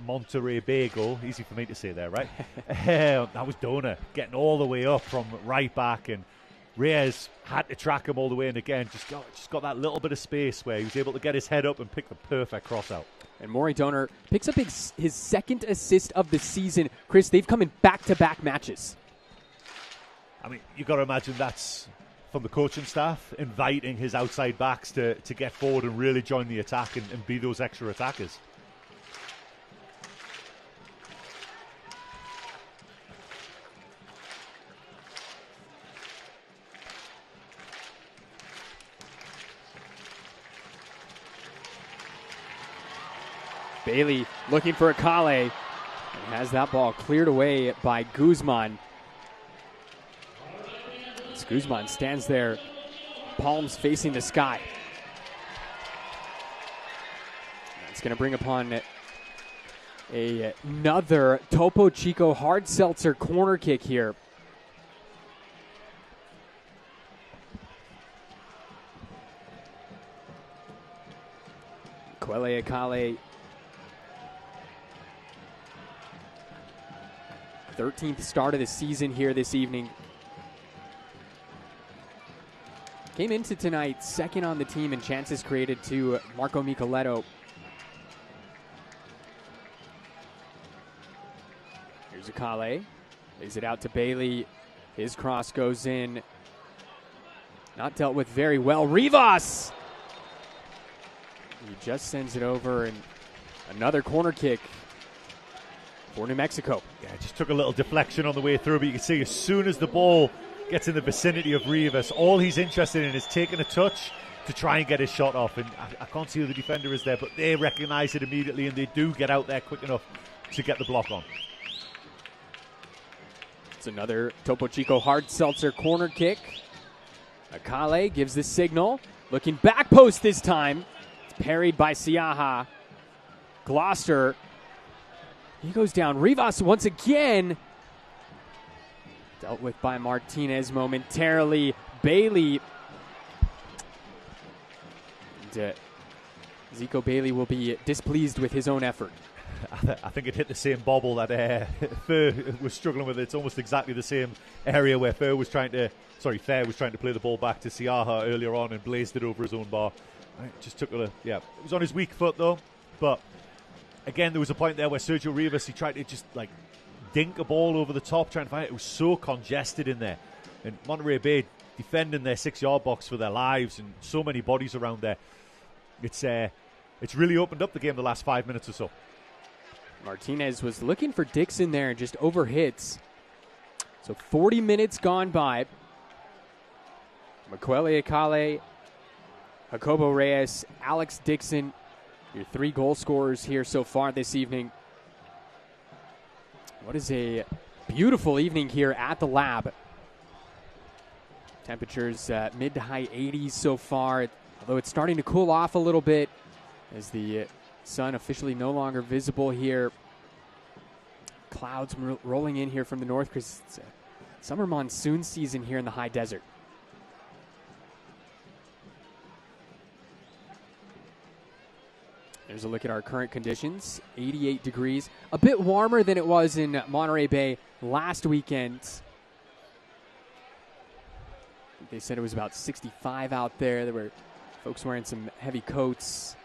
Monterey Bay goal, easy for me to say there, right? That was Donor getting all the way up from right back, and Reyes had to track him all the way, and again, just got that little bit of space where he was able to get his head up and pick the perfect cross out. And Maury Donor picks up his 2nd assist of the season. Chris, they've come in back-to-back matches. I mean, you've got to imagine that's from the coaching staff inviting his outside backs to get forward and really join the attack and be those extra attackers. Bailey looking for Akale and has that ball cleared away by Guzman. As Guzman stands there, palms facing the sky. That's going to bring upon another Topo Chico hard seltzer corner kick here. Kwele Akale, 13th start of the season here this evening. Came into tonight 2nd on the team in chances created to Marco Micheletto. Here's Akale. Lays it out to Bailey. His cross goes in. Not dealt with very well. Rivas! He just sends it over, and another corner kick for New Mexico. Yeah, just took a little deflection on the way through, but you can see as soon as the ball gets in the vicinity of Rivas, all he's interested in is taking a touch to try and get his shot off. And I can't see who the defender is there, but they recognize it immediately, and they do get out there quick enough to get the block on. It's another Topo Chico hard seltzer corner kick. Akale gives the signal. Looking back post this time. It's parried by Siaha. Gloucester. He goes down. Rivas once again. Dealt with by Martinez momentarily. Bailey. And, Zico Bailey will be displeased with his own effort. I think it hit the same bobble that Fer was struggling with. It's almost exactly the same area where Fair was trying to play the ball back to Siaha earlier on and blazed it over his own bar. It just took it was on his weak foot though. But again, there was a point there where Sergio Rivas, he tried to just like dink a ball over the top, trying to find it. It was so congested in there. And Monterey Bay defending their 6-yard box for their lives, and so many bodies around there. It's really opened up the game the last 5 minutes or so. Martinez was looking for Dixon there and just overhits. So 40 minutes gone by. Makwele Akale, Jacobo Reyes, Alex Dixon, your 3 goal scorers here so far this evening. What is a beautiful evening here at the lab. Temperatures mid to high 80s so far, although it's starting to cool off a little bit as the sun officially no longer visible here. Clouds rolling in here from the north because it's a summer monsoon season here in the high desert. There's a look at our current conditions. 88 degrees. A bit warmer than it was in Monterey Bay last weekend. They said it was about 65 out there. There were folks wearing some heavy coats.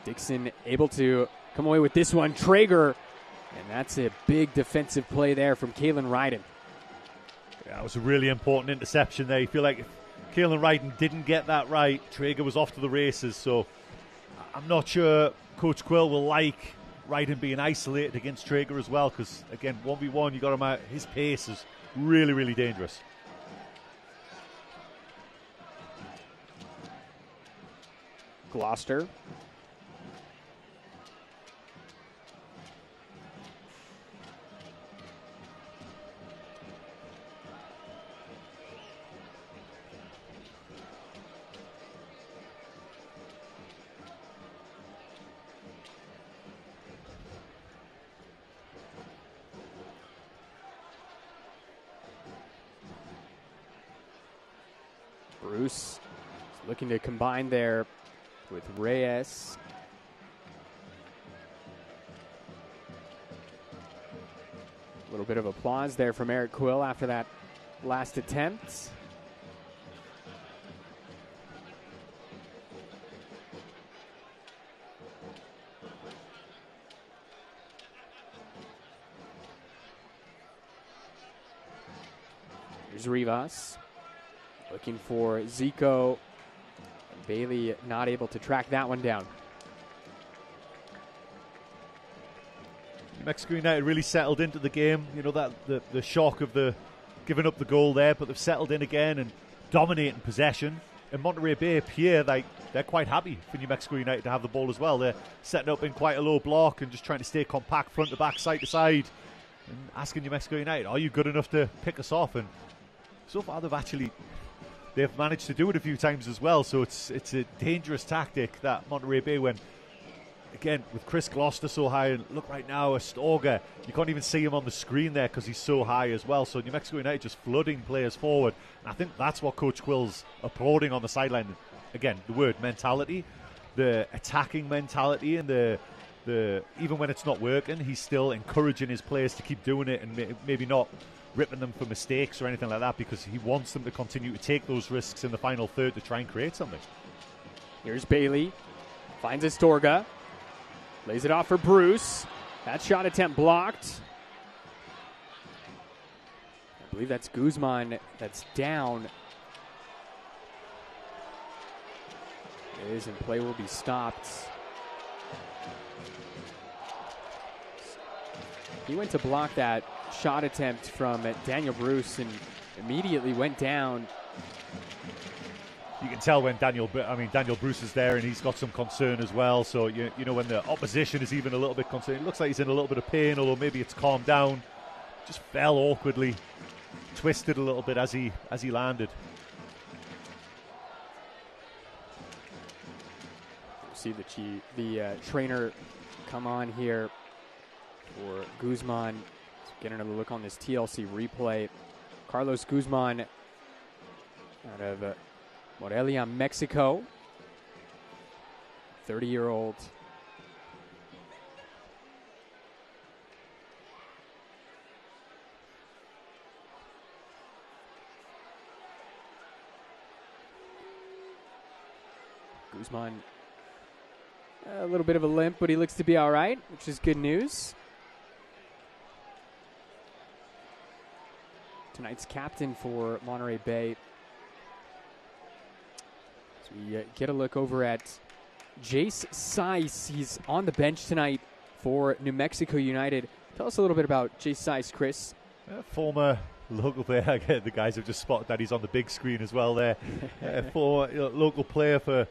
Dixon able to come away with this one. Traeger. And that's a big defensive play there from Kalen Ryden. Yeah, it was a really important interception there. You feel like if Kalen Ryden didn't get that right, Traeger was off to the races. So I'm not sure Coach Quill will like Ryden being isolated against Traeger as well, because, again, 1v1, you got him out. His pace is really, really dangerous. Gloucester. Bruce is looking to combine there with Reyes. A little bit of applause there from Eric Quill after that last attempt. Here's Rivas. Looking for Zico. Bailey not able to track that one down. Mexico United really settled into the game. You know, that the shock of the giving up the goal there, but they've settled in again and dominating possession. And Monterey Bay appear like they're quite happy for New Mexico United to have the ball as well. They're setting up in quite a low block and just trying to stay compact front to back, side to side, and asking New Mexico United, are you good enough to pick us off? And so far they've managed to do it a few times as well. So it's a dangerous tactic that Monterey Bay, when, again, with Chris Gloucester so high, and look right now, Astorga, you can't even see him on the screen there because he's so high as well. So New Mexico United just flooding players forward. And I think that's what Coach Quill's applauding on the sideline. Again, the word mentality, the attacking mentality, and the even when it's not working, he's still encouraging his players to keep doing it and maybe not ripping them for mistakes or anything like that, because he wants them to continue to take those risks in the final third to try and create something. Here's Bailey. Finds Astorga. Lays it off for Bruce. That shot attempt blocked. I believe that's Guzman that's down. It is, and play will be stopped. He went to block that shot attempt from Daniel Bruce and immediately went down. You can tell when Daniel Bruce is there and he's got some concern as well. So, you know, when the opposition is even a little bit concerned, it looks like he's in a little bit of pain, although maybe it's calmed down. just fell awkwardly, twisted a little bit as he landed. See the trainer come on here for Guzman. Get another look on this TLC replay. Carlos Guzman out of Morelia, Mexico. 30-year-old. Guzman, a little bit of a limp, but he looks to be all right, which is good news. Tonight's captain for Monterey Bay. So we get a look over at Jace Seiss. He's on the bench tonight for New Mexico United. Tell us a little bit about Jace Seiss, Chris. Former local player. The guys have just spotted that he's on the big screen as well there. For local player for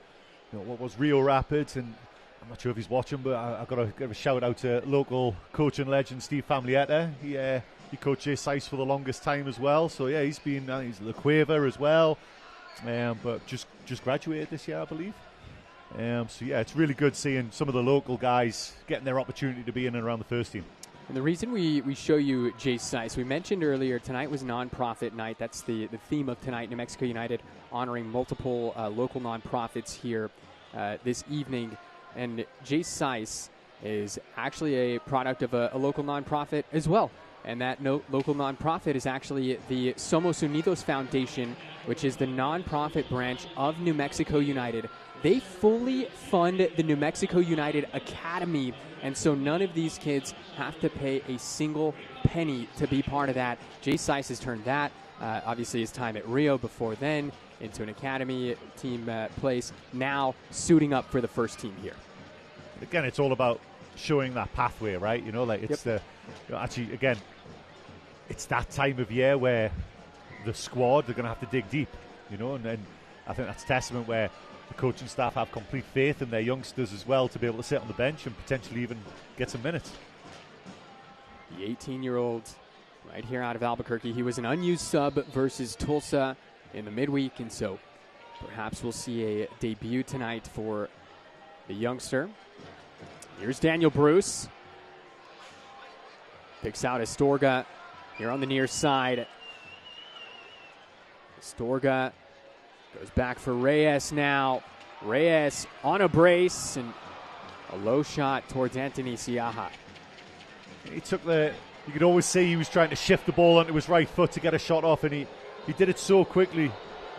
what was Rio Rapids, and I'm not sure if he's watching, but I've got to give a shout out to local coach and legend Steve Famlietta. He coached Jace Seiss for the longest time as well. So yeah, he's the Quaver as well, but just graduated this year, I believe. So yeah, it's really good seeing some of the local guys getting their opportunity to be in and around the first team. And the reason we show you Jace Seiss, we mentioned earlier, tonight was nonprofit night. That's the theme of tonight. New Mexico United honoring multiple local nonprofits here this evening. And Jace Seiss is actually a product of a local nonprofit as well. And that local nonprofit is actually the Somos Unidos Foundation, which is the nonprofit branch of New Mexico United. They fully fund the New Mexico United Academy, and so none of these kids have to pay a single penny to be part of that. Jace Seiss has turned that, obviously his time at Rio before then, into an academy team place, now suiting up for the first team here. Again, it's all about showing that pathway, right? It's actually, again, it's that time of year where the squad, they're going to have to dig deep, and I think that's testament where the coaching staff have complete faith in their youngsters as well to be able to sit on the bench and potentially even get some minutes. The 18-year-old right here out of Albuquerque. He was an unused sub versus Tulsa in the midweek, and so perhaps we'll see a debut tonight for the youngster. Here's Daniel Bruce. Picks out Astorga here on the near side. Astorga goes back for Reyes now. Reyes on a brace and a low shot towards Anthony Siaha. He took you could always see he was trying to shift the ball onto his right foot to get a shot off, and he did it so quickly. It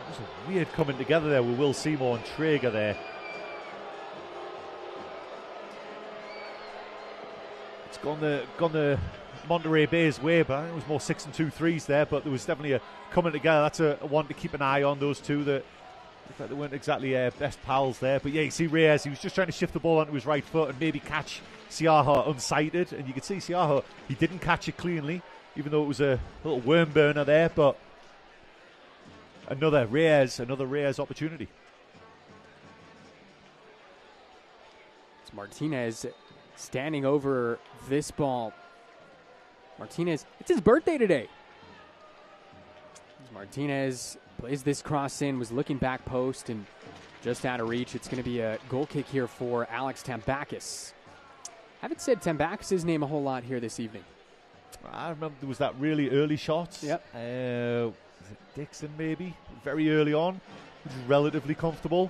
was a weird coming together there with Will Seymour and Traeger there. It's gone the Monterey Bay's way, but I think it was more 6 and 2 threes there, but there was definitely a coming together. That's a one to keep an eye on, those two that they weren't exactly best pals there. But yeah, you see Reyes, he was just trying to shift the ball onto his right foot and maybe catch Siaha unsighted, and you could see Siaha, he didn't catch it cleanly, even though it was a little worm burner there, but another Reyes opportunity. It's Martinez standing over this ball. Martinez, it's his birthday today. As Martinez plays this cross in, was looking back post and just out of reach. It's going to be a goal kick here for Alex Tambakis. Haven't said Tambakis' name a whole lot here this evening. I remember there was that really early shot. Yep. Was it Dixon maybe? Very early on, which was relatively comfortable.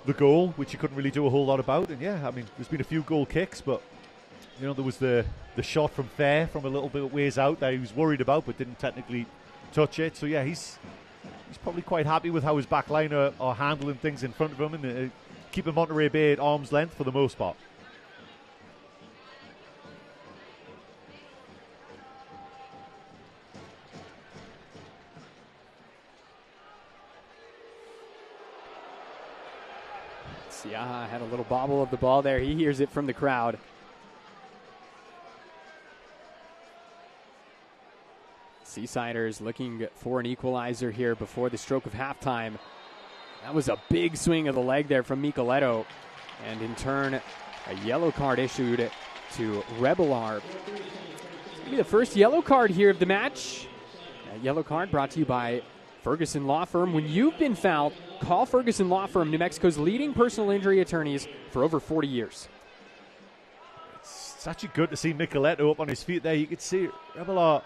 The goal, which you couldn't really do a whole lot about. And yeah, I mean, there's been a few goal kicks, but there was the shot from Fair from a little bit ways out that he was worried about but didn't technically touch it. So yeah, he's probably quite happy with how his back line are handling things in front of him and keeping Monterey Bay at arm's length for the most part. Siaha had a little bobble of the ball there. He hears it from the crowd. Seasiders looking for an equalizer here before the stroke of halftime. That was a big swing of the leg there from Micheletto. And in turn, a yellow card issued to Rebelar. Maybe the first yellow card here of the match. That yellow card brought to you by Ferguson Law Firm. When you've been fouled, call Ferguson Law Firm, New Mexico's leading personal injury attorneys for over 40 years. It's actually good to see Micheletto up on his feet there. You could see Revelar,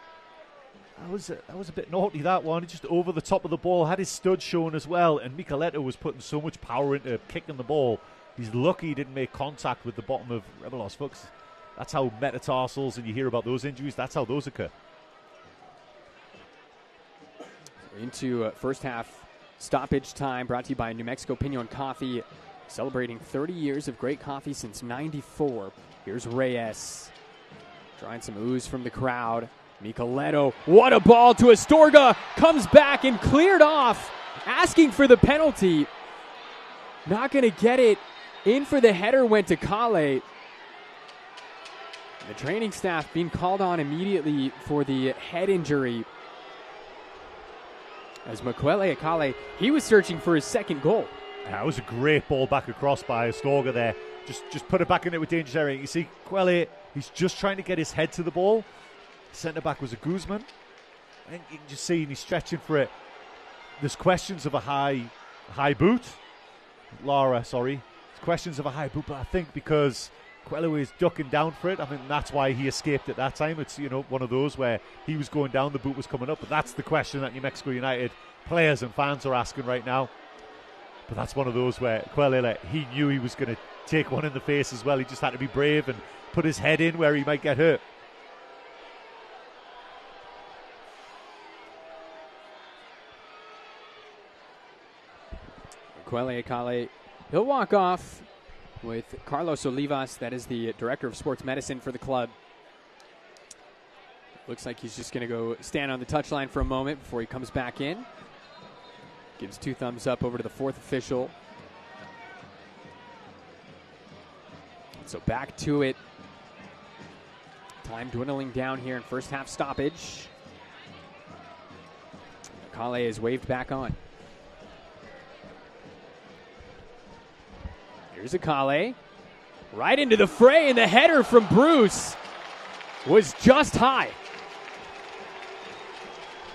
that was a bit naughty, that one. Just over the top of the ball, had his stud showing as well, and Micheletto was putting so much power into kicking the ball. He's lucky he didn't make contact with the bottom of Revelar's foot. That's how metatarsals, and you hear about those injuries, that's how those occur. Into first half stoppage time, brought to you by New Mexico Pinon Coffee, celebrating 30 years of great coffee since '94. Here's Reyes, drawing some ooze from the crowd. Micheletto, what a ball to Astorga, comes back and cleared off, asking for the penalty. Not going to get it. In for the header went to Kale. The training staff being called on immediately for the head injury. As Makwele Akale, he was searching for his second goal. That was a great ball back across by Astorga there. Just put it back in it with dangerous area. You see Kwele, he's just trying to get his head to the ball. Centre back was a Guzman. And you can just see he's stretching for it. There's questions of a high boot. There's questions of a high boot, but I think because Kwele was ducking down for it, I mean that's why he escaped at that time. It's one of those where he was going down, the boot was coming up, but that's the question that New Mexico United players and fans are asking right now. But that's one of those where Kwele, he knew he was going to take one in the face as well. He just had to be brave and put his head in where he might get hurt. Kwele Akale, he'll walk off with Carlos Olivas, that is the director of sports medicine for the club. Looks like he's just going to go stand on the touchline for a moment before he comes back in. Gives 2 thumbs up over to the 4th official. So back to it. Time dwindling down here in first half stoppage. Akale is waved back on. Here's Akale. Right into the fray, and the header from Bruce was just high.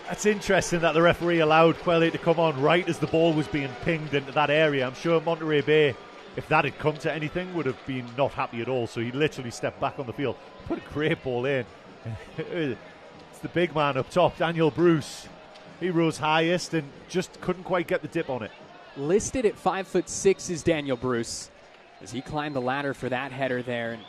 That's interesting that the referee allowed Kwele to come on right as the ball was being pinged into that area. I'm sure Monterey Bay, if that had come to anything, would have been not happy at all. So he literally stepped back on the field, put a great ball in. It's the big man up top, Daniel Bruce. He rose highest and just couldn't quite get the dip on it. Listed at 5'6" is Daniel Bruce as he climbed the ladder for that header there. And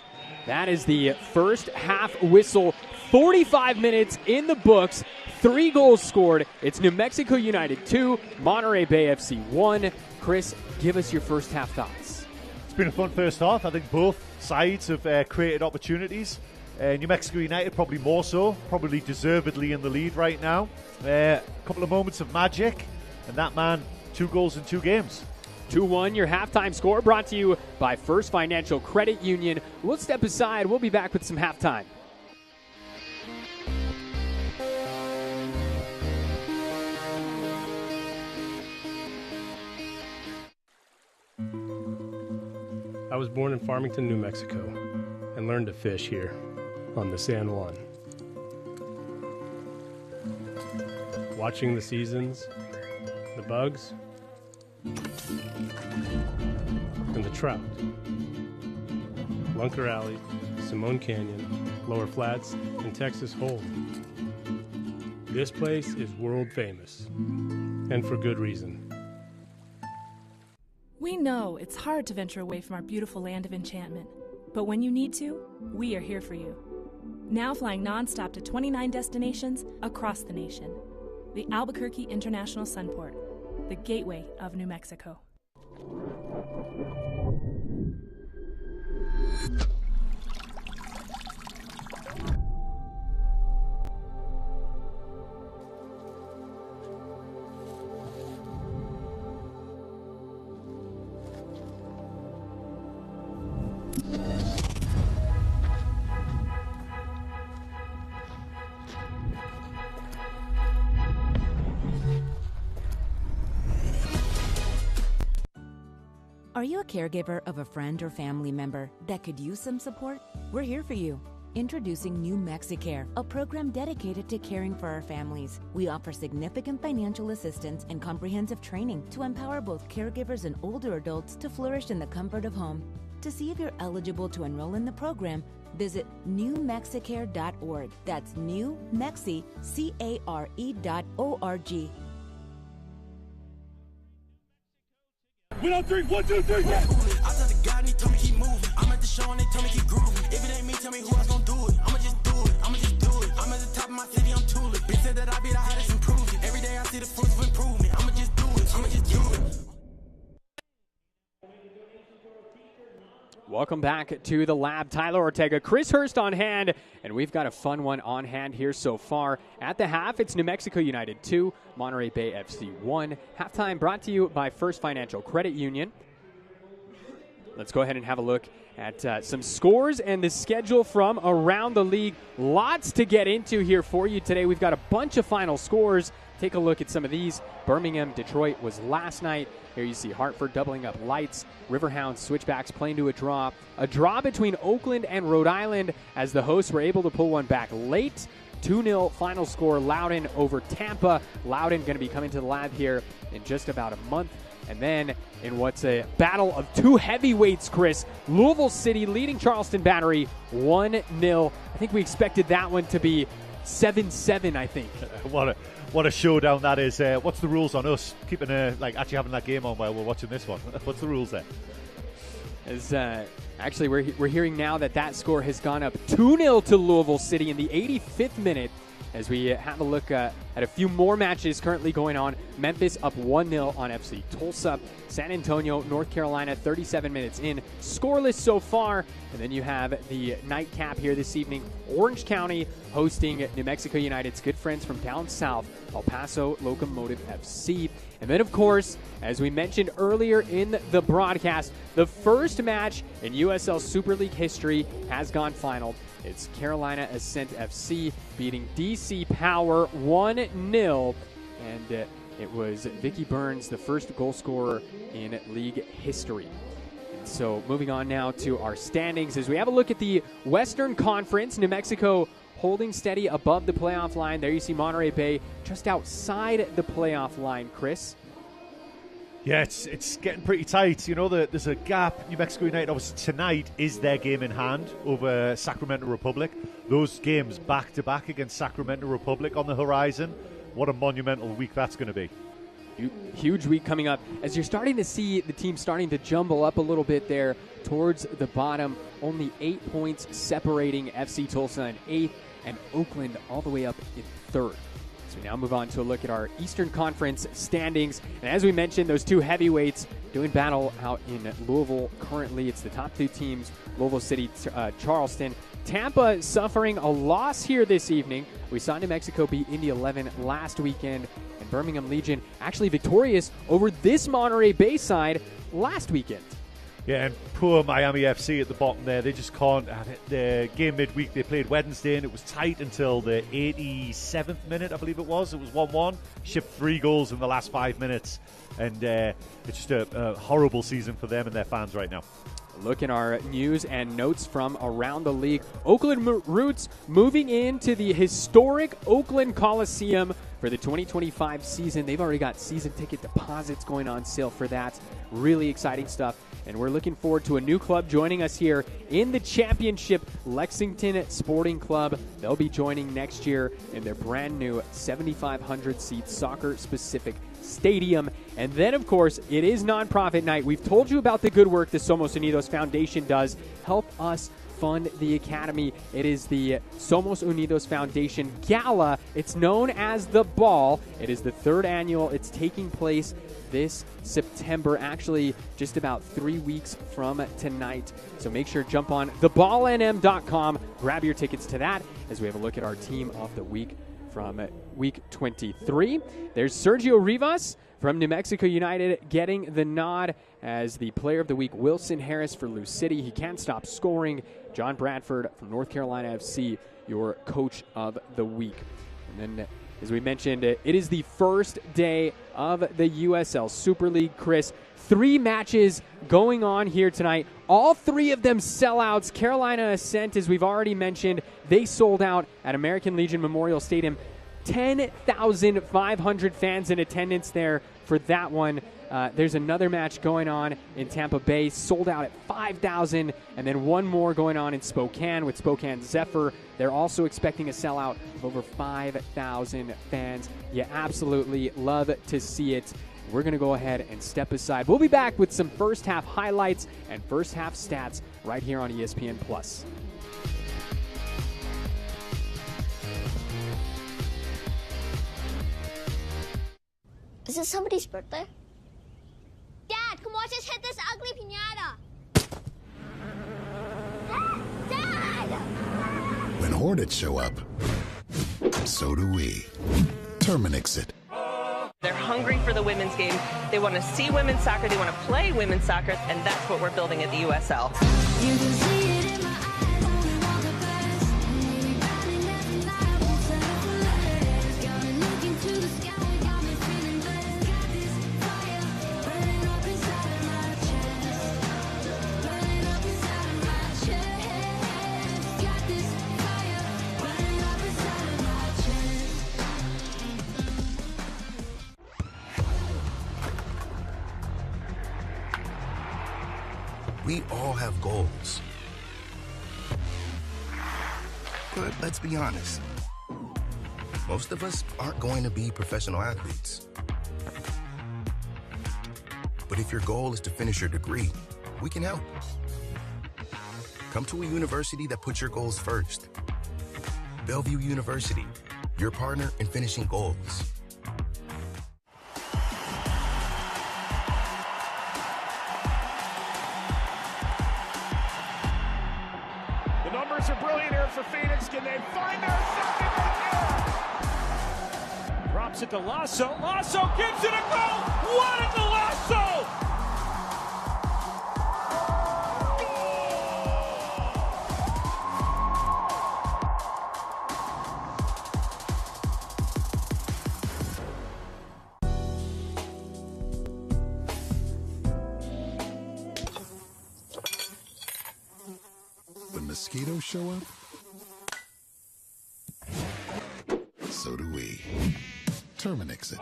that is the first half whistle. 45 minutes in the books. 3 goals scored. It's New Mexico United 2, Monterey Bay FC 1. Chris, give us your first half thoughts. It's been a fun first half. I think both sides have created opportunities. New Mexico United probably more so, probably deservedly in the lead right now. A couple of moments of magic, and that man, 2 goals in 2 games. 2-1, your halftime score brought to you by First Financial Credit Union. We'll step aside. We'll be back with some halftime. I was born in Farmington, New Mexico, and learned to fish here on the San Juan. Watching the seasons, the bugs, and the trout. Lunker Alley, Simone Canyon, Lower Flats, and Texas Hold'em. This place is world famous, and for good reason. We know it's hard to venture away from our beautiful land of enchantment, but when you need to, we are here for you. Now flying nonstop to 29 destinations across the nation. The Albuquerque International Sunport, the gateway of New Mexico. Are you a caregiver of a friend or family member that could use some support? We're here for you. Introducing New Mexicare, a program dedicated to caring for our families. We offer significant financial assistance and comprehensive training to empower both caregivers and older adults to flourish in the comfort of home. To see if you're eligible to enroll in the program, visit newmexicare.org. That's newmexicare.org. Win on three, 1, 2, 3, yeah. I said the God and he told me keep moving. I'm at the show and they told me keep grooving. If it ain't me, tell me who else gon' do it. I'ma just do it. I'ma just do it. I'm at the top of my city, I'm tooling. Bitch said that I be the hottest improving. Every day I see the fruits of improvement. I'ma just do it. I'ma just do it. Welcome back to the lab. Tyler Ortega, Chris Hurst on hand, and we've got a fun one on hand here so far. At the half, it's New Mexico United 2, Monterey Bay FC 1. Halftime brought to you by First Financial Credit Union. Let's go ahead and have a look at some scores and the schedule from around the league. Lots to get into here for you today. We've got a bunch of final scores. Take a look at some of these. Birmingham, Detroit was last night. Here you see Hartford doubling up Lights. Riverhounds, Switchbacks playing to a draw. A draw between Oakland and Rhode Island as the hosts were able to pull one back late. 2-0 final score, Loudoun over Tampa. Loudoun going to be coming to the lab here in just about a month. And then in what's a battle of two heavyweights, Chris, Louisville City leading Charleston Battery 1-0. I think we expected that one to be 7-7, I think. What a showdown that is. What's the rules on us keeping actually having that game on while we're watching this one? What's the rules there? Actually, we're hearing now that score has gone up 2-0 to Louisville City in the 85th minute. As we have a look at a few more matches currently going on. Memphis up 1-0 on FC Tulsa. San Antonio, North Carolina, 37 minutes in. Scoreless so far. And then you have the nightcap here this evening. Orange County hosting New Mexico United's good friends from down south, El Paso Locomotive FC. And then, of course, as we mentioned earlier in the broadcast, the first match in USL Super League history has gone final. It's Carolina Ascent FC beating DC Power 1-0. And it was Vicky Burns, the first goal scorer in league history. And so moving on now to our standings as we have a look at the Western Conference. New Mexico holding steady above the playoff line. There you see Monterey Bay just outside the playoff line, Chris. Yeah, it's getting pretty tight. You know, there's a gap. New Mexico United, obviously, tonight is their game in hand over Sacramento Republic. Those games back-to-back against Sacramento Republic on the horizon. What a monumental week that's going to be. Huge week coming up. As you're starting to see the team starting to jumble up a little bit there towards the bottom. Only 8 points separating FC Tulsa in 8th and Oakland all the way up in 3rd. So we now move on to a look at our Eastern Conference standings. And as we mentioned, those two heavyweights doing battle out in Louisville. Currently, it's the top two teams, Louisville City, Charleston. Tampa suffering a loss here this evening. We saw New Mexico beat Indy 11 last weekend. And Birmingham Legion actually victorious over this Monterey Bay side last weekend. Yeah, and poor Miami FC at the bottom there. They just can't. The game midweek, they played Wednesday, and it was tight until the 87th minute, I believe it was. It was 1-1. Shipped 3 goals in the last 5 minutes. And it's just a horrible season for them and their fans right now. Look at our news and notes from around the league. Oakland Roots moving into the historic Oakland Coliseum for the 2025 season. They've already got season ticket deposits going on sale for that. Really exciting stuff. And we're looking forward to a new club joining us here in the championship, Lexington Sporting Club. They'll be joining next year in their brand new 7,500-seat soccer-specific stadium. And then, of course, it is nonprofit night. We've told you about the good work the Somos Unidos Foundation does. Help us fund the Academy. It is the Somos Unidos Foundation Gala. It's known as The Ball. It is the 3rd annual. It's taking place this September, actually just about 3 weeks from tonight. So make sure to jump on theballnm.com, grab your tickets to that as we have a look at our team of the week from week 23. There's Sergio Rivas from New Mexico United getting the nod as the player of the week. Wilson Harris for Lou City. He can't stop scoring. John Bradford from North Carolina FC, your coach of the week. And then As we mentioned, it is the first day of the USL Super League. Chris, 3 matches going on here tonight. All 3 of them sellouts. Carolina Ascent, as we've already mentioned, they sold out at American Legion Memorial Stadium. 10,500 fans in attendance there for that one. There's another match going on in Tampa Bay, sold out at 5,000, and then one more going on in Spokane with Spokane Zephyr. They're also expecting a sellout of over 5,000 fans. You absolutely love to see it. We're going to go ahead and step aside. We'll be back with some first half highlights and first half stats right here on ESPN+. Is it somebody's birthday? Dad, come watch us hit this ugly piñata. Dad! When Hornets show up, so do we. Terminix it. They're hungry for the women's game. They want to see women's soccer. They want to play women's soccer, and that's what we're building at the USL. You can see it in my eyes when we walk past. Maybe burning every night, won't settle for less. Got me looking to the sky, got me feeling blessed. Got this fire burning up inside of my chest. Burning up inside of my chest. Got this fire burning up inside of my chest. We all have goals. But let's be honest. Most of us aren't going to be professional athletes. But if your goal is to finish your degree, we can help. Come to a university that puts your goals first. Bellevue University, your partner in finishing goals. The numbers are brilliant here for Phoenix. Can they find their second right here? Drops it to Lasso. Lasso gives it a go. What is the Lasso? When mosquitoes show up, so do we. Terminix it.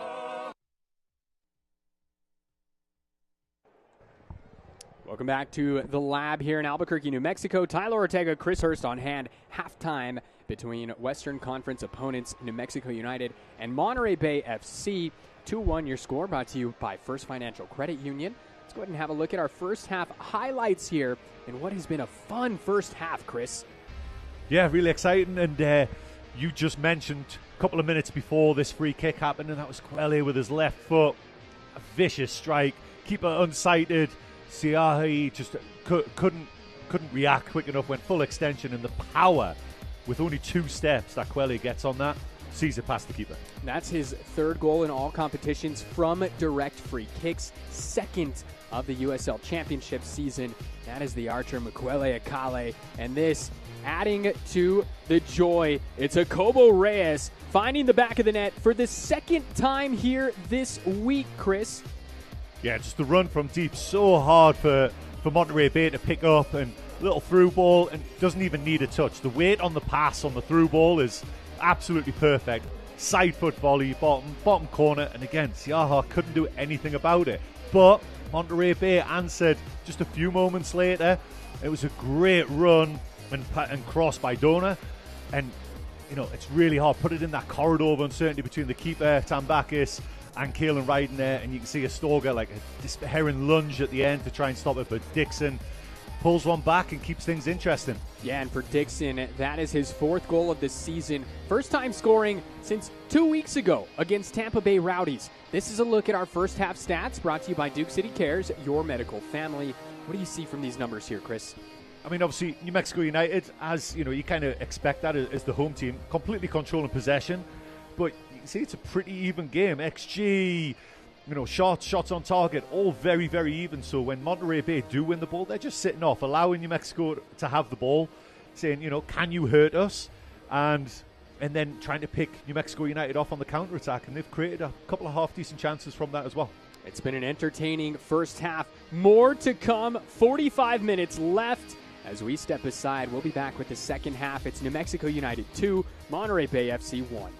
Welcome back to the lab here in Albuquerque, New Mexico. Tyler Ortega, Chris Hurst on hand. Halftime between Western Conference opponents New Mexico United and Monterey Bay FC. 2-1 your score, brought to you by First Financial Credit Union. Let's go ahead and have a look at our first half highlights here and what has been a fun first half, Chris. Yeah, really exciting. And you just mentioned a couple of minutes before this free kick happened, and that was Quelle with his left foot. A vicious strike. Keeper unsighted. Siahi just couldn't react quick enough, went full extension, and the power with only 2 steps that Quelle gets on that sees it past the keeper. That's his 3rd goal in all competitions from direct free kicks, 2nd of the USL Championship season. That is the archer Mukwele Akale, and this adding to the joy. It's Jacobo Reyes finding the back of the net for the 2nd time here this week, Chris. Yeah, just the run from deep, so hard for Monterey Bay to pick up, and little through ball, and doesn't even need a touch. The weight on the pass on the through ball is absolutely perfect. Side foot volley, bottom corner, and again, Siaha couldn't do anything about it. But Monterey Bay answered just a few moments later. It was a great run and cross by Dona, and you know, it's really hard. Put it in that corridor of uncertainty between the keeper, Tambakis, and Keelan Ryden there, and you can see Astorga like a despairing lunge at the end to try and stop it, but Dixon pulls one back and keeps things interesting. Yeah, and for Dixon, that is his 4th goal of the season. First time scoring since 2 weeks ago against Tampa Bay Rowdies. This is a look at our first half stats brought to you by Duke City Cares, your medical family. What do you see from these numbers here, Chris? I mean, obviously, New Mexico United, as you know, you kind of expect that as the home team, completely controlling possession. But you can see it's a pretty even game. XG, you know, shots on target, all very, very even. So when Monterey Bay do win the ball, they're just sitting off, allowing New Mexico to have the ball, saying, you know, can you hurt us? And and then trying to pick New Mexico United off on the counter-attack, and they've created a couple of half-decent chances from that as well. It's been an entertaining first half. More to come. 45 minutes left. As we step aside, we'll be back with the second half. It's New Mexico United 2, Monterey Bay FC 1.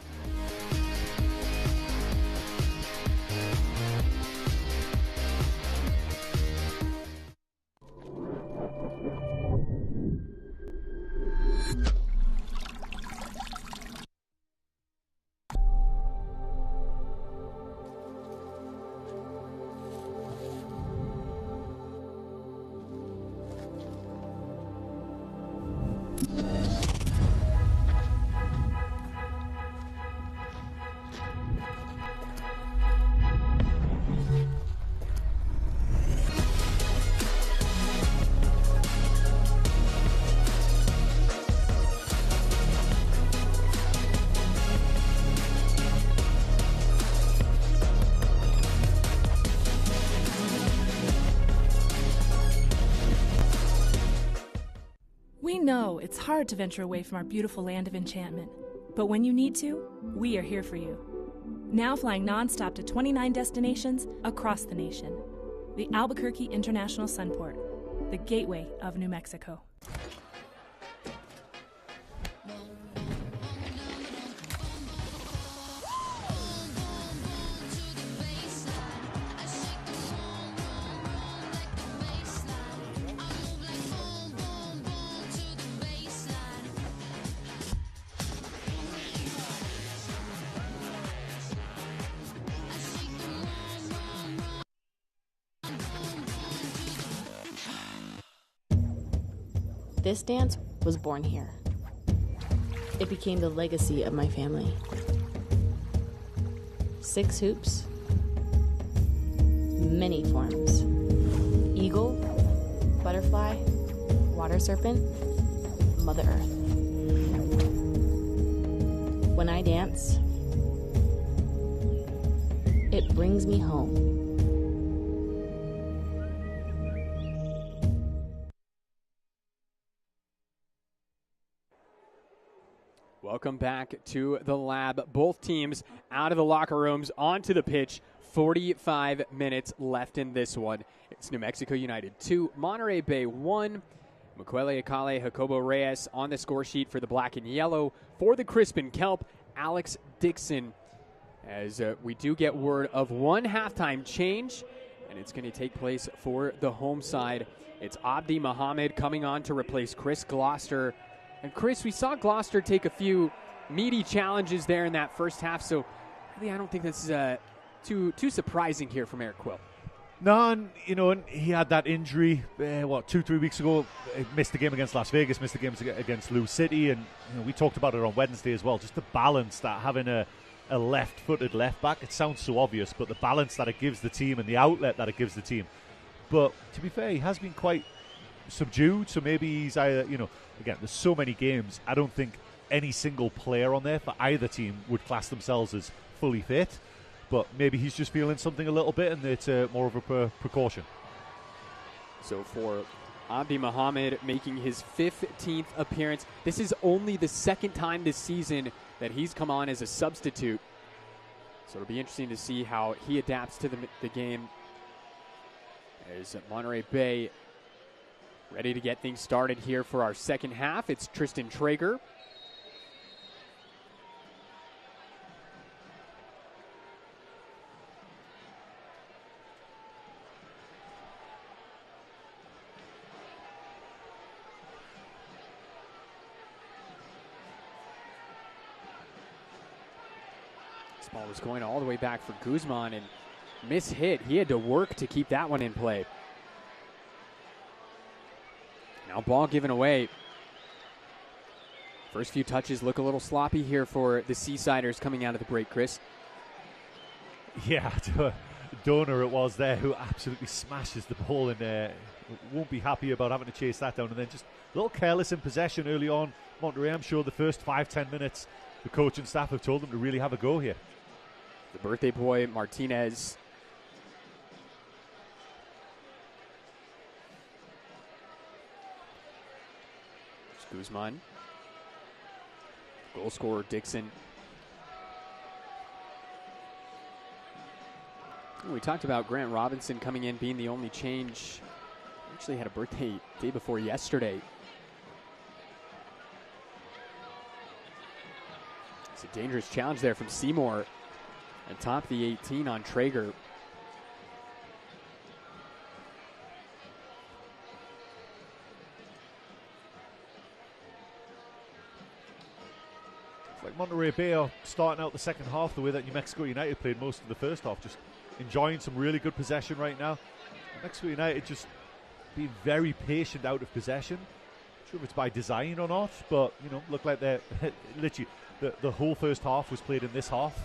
We know it's hard to venture away from our beautiful land of enchantment, but when you need to, we are here for you. Now flying nonstop to 29 destinations across the nation. The Albuquerque International Sunport, the gateway of New Mexico. This dance was born here. It became the legacy of my family. 6 hoops, many forms. Eagle, butterfly, water serpent, Mother Earth. When I dance, it brings me home. Welcome back to the lab. Both teams out of the locker rooms, onto the pitch. 45 minutes left in this one. It's New Mexico United 2, Monterey Bay 1. Mukwele Akale, Jacobo Reyes on the score sheet for the black and yellow. For the Crispin Kelp, Alex Dixon. As we do get word of one halftime change, and it's going to take place for the home side. It's Abdi Mohammed coming on to replace Chris Gloucester. And Chris, we saw Gloucester take a few meaty challenges there in that first half, so really I don't think this is too surprising here from Eric Quill. No, and, and he had that injury, 2-3 weeks ago. He missed the game against Las Vegas, missed the games against Lou City, and we talked about it on Wednesday as well, just the balance that having a left-footed left-back, it sounds so obvious, but the balance that it gives the team and the outlet that it gives the team. But to be fair, he has been quite subdued, so maybe he's either, again, there's so many games, I don't think any single player on there for either team would class themselves as fully fit, but maybe he's just feeling something a little bit and it's more of a precaution. So for Abdi Mohammed making his 15th appearance, this is only the second time this season that he's come on as a substitute, so it'll be interesting to see how he adapts to the game as Monterey Bay ready to get things started here for our second half. It's Tristan Traeger. This ball was going all the way back for Guzman and mishit. He had to work to keep that one in play. Now ball given away. First few touches look a little sloppy here for the Seasiders coming out of the break, Chris. Yeah, Donor it was there who absolutely smashes the ball and won't be happy about having to chase that down. And then just a little careless in possession early on. Monterey, I'm sure the first 5-10 minutes, the coach and staff have told them to really have a go here. The birthday boy, Martinez. Guzman. Goal scorer Dixon. We talked about Grant Robinson coming in, being the only change. Actually had a birthday day before yesterday. It's a dangerous challenge there from Seymour. Atop the 18 on Traeger. It's like Monterey Bay are starting out the second half the way that New Mexico United played most of the first half, just enjoying some really good possession right now. New Mexico United just being very patient out of possession. Not sure if it's by design or not, but look like they're literally the whole first half was played in this half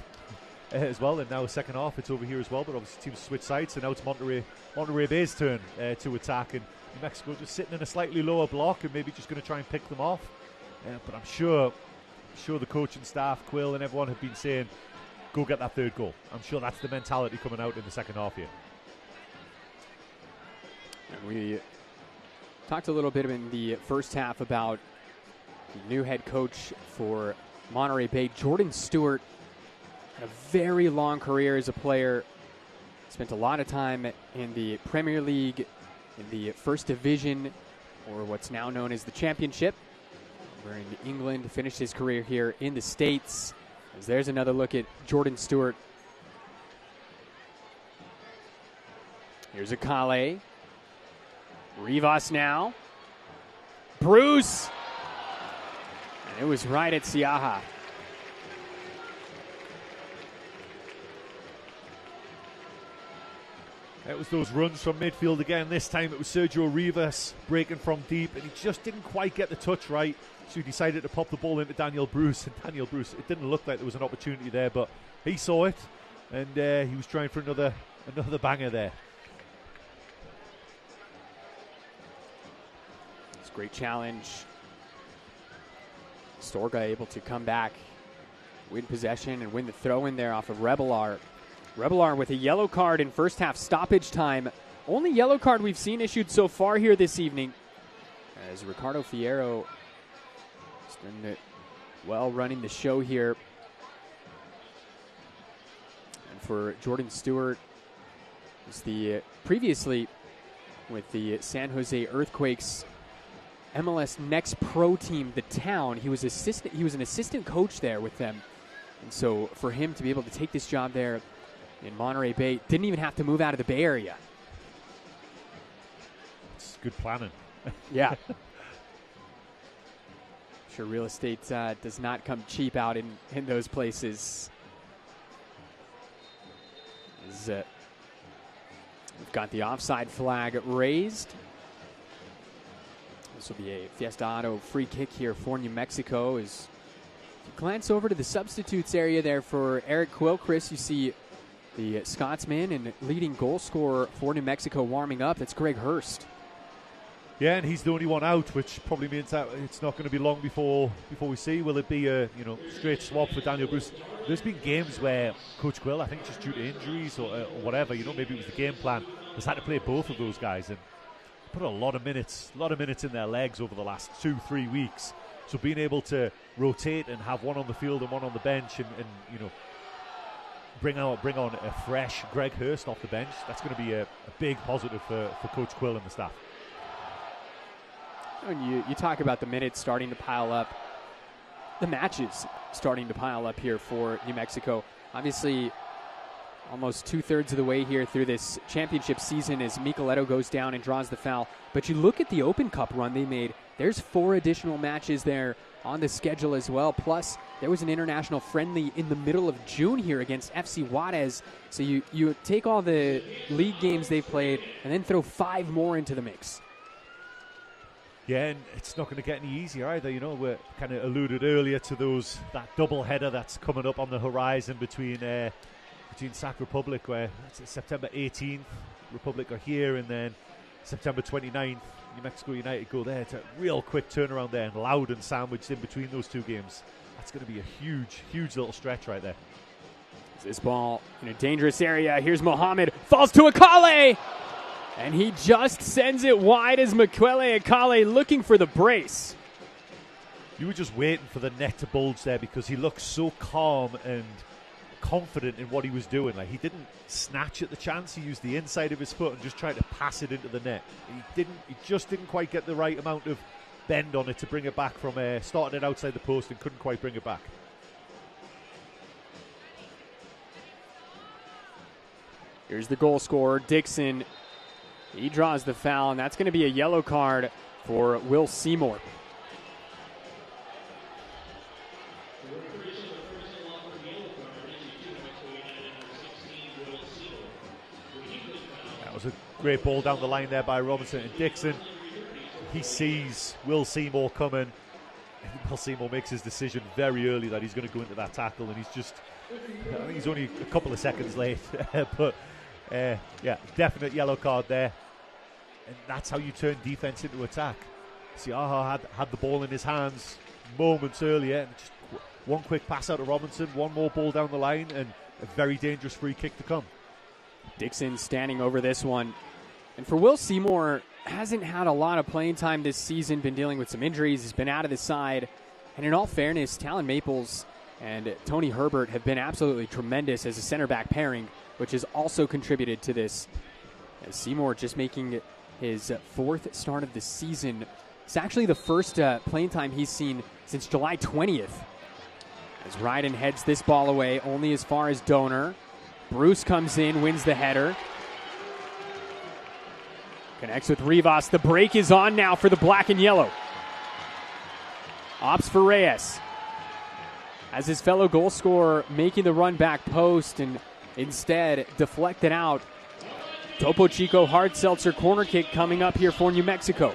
as well, and now the second half it's over here as well. But obviously teams switch sides, so now it's Monterey Bay's turn to attack, and New Mexico just sitting in a slightly lower block and maybe just going to try and pick them off. But I'm sure the coaching staff, Quill and everyone have been saying, go get that third goal. I'm sure that's the mentality coming out in the second half here. And we talked a little bit in the first half about the new head coach for Monterey Bay, Jordan Stewart. Had a very long career as a player. Spent a lot of time in the Premier League, in the First Division, or what's now known as the Championship. Over in England, finished his career here in the States. As there's another look at Jordan Stewart. Here's Akale. Rivas now. Bruce. And it was right at Siaha. It was those runs from midfield again. This time it was Sergio Rivas breaking from deep, and he just didn't quite get the touch right. So he decided to pop the ball into Daniel Bruce. And Daniel Bruce, it didn't look like there was an opportunity there, but he saw it, and he was trying for another banger there. It's a great challenge. Storga able to come back, win possession, and win the throw in there off of Rebelar. Rebelar with a yellow card in first half stoppage time. Only yellow card we've seen issued so far here this evening. As Ricardo Fierro has done it well, running the show here. And for Jordan Stewart, was the previously with the San Jose Earthquakes MLS Next Pro team, the Town. He was an assistant coach there with them. And so for him to be able to take this job there in Monterey Bay, didn't even have to move out of the Bay Area. It's good planning. Yeah. Sure, real estate does not come cheap out in those places. We've got the offside flag raised. This will be a Fiesta Auto free kick here for New Mexico. As you glance over to the substitutes area there for Eric Quill, Chris, you see the Scotsman and leading goal scorer for New Mexico warming up. That's Greg Hurst. Yeah, and he's the only one out, which probably means that it's not going to be long before we see. Will it be a straight swap for Daniel Bruce? There's been games where Coach Quill, I think just due to injuries or whatever, maybe it was the game plan, has had to play both of those guys and put a lot of minutes in their legs over the last 2-3 weeks. So being able to rotate and have one on the field and one on the bench and bring on a fresh Greg Hurst off the bench, that's going to be a big positive for Coach Quill and the staff. When you talk about the minutes starting to pile up, the matches starting to pile up here for New Mexico. Obviously, almost 2/3 of the way here through this championship season as Micheletto goes down and draws the foul. But you look at the Open Cup run they made, there's 4 additional matches there on the schedule as well. Plus, there was an international friendly in the middle of June here against FC Juarez. So you take all the league games they've played and then throw 5 more into the mix. Yeah, and it's not going to get any easier either. We kind of alluded earlier to that double header that's coming up on the horizon between Sac Republic, where it's September 18th, Republic are here, and then September 29th, New Mexico United go there. It's a real quick turnaround there, and Loudon sandwiched in between those 2 games. That's going to be a huge, huge little stretch right there. This ball in a dangerous area. Here's Mohammed. Falls to Akale. And he just sends it wide as Michele Akale looking for the brace. You were just waiting for the net to bulge there because he looked so calm and confident in what he was doing. Like, he didn't snatch at the chance. He used the inside of his foot and just tried to pass it into the net. He just didn't quite get the right amount of bend on it to bring it back from starting it outside the post and couldn't quite bring it back. Here's the goal scorer, Dixon. He draws the foul, and that's going to be a yellow card for Will Seymour. That was a great ball down the line there by Robinson, and Dixon, he sees Will Seymour coming. Will Seymour makes his decision very early that he's going to go into that tackle, and I think he's only a couple of seconds late, but yeah, definite yellow card there. And that's how you turn defense into attack. Siaha had the ball in his hands moments earlier, and just one quick pass out to Robinson, one more ball down the line, and a very dangerous free kick to come. Dixon standing over this one. And for Will Seymour, hasn't had a lot of playing time this season, been dealing with some injuries, he's been out of the side. And in all fairness, Talon Maples and Tony Herbert have been absolutely tremendous as a center back pairing, which has also contributed to this. As Seymour just making his fourth start of the season. It's actually the first playing time he's seen since July 20th. As Ryden heads this ball away, only as far as Donor. Bruce comes in, wins the header. Connects with Rivas. The break is on now for the black and yellow. Ops for Reyes. As his fellow goal scorer making the run back post and instead deflected out. Topo Chico hard seltzer corner kick coming up here for New Mexico.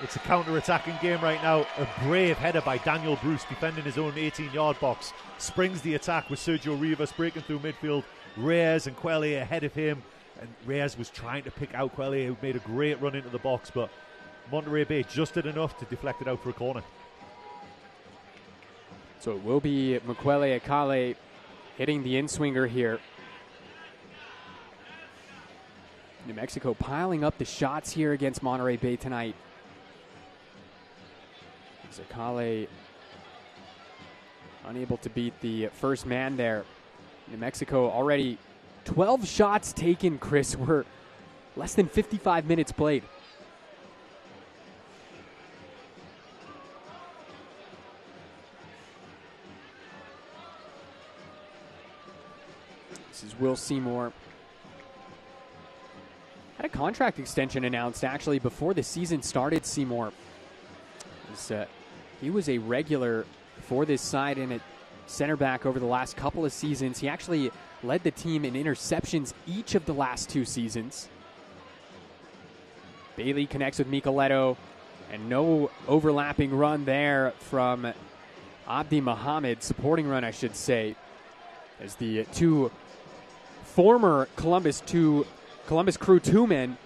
It's a counter-attacking game right now. A brave header by Daniel Bruce defending his own 18-yard box. Springs the attack with Sergio Rivas breaking through midfield. Reyes and Quelly ahead of him. And Reyes was trying to pick out Quelly, who made a great run into the box, but Monterey Bay just did enough to deflect it out for a corner. So it will be Mukwele Akale hitting the in-swinger here. New Mexico piling up the shots here against Monterey Bay tonight. Akale unable to beat the first man there. New Mexico already 12 shots taken, Chris. We're less than 55 minutes played. This is Will Seymour. Had a contract extension announced actually before the season started, Seymour. He was a regular for this side and at center back over the last couple of seasons. He actually led the team in interceptions each of the last two seasons. Bailey connects with Micheletto, and no overlapping run there from Abdi Mohammed, supporting run I should say, as the two former Columbus Crew 2 men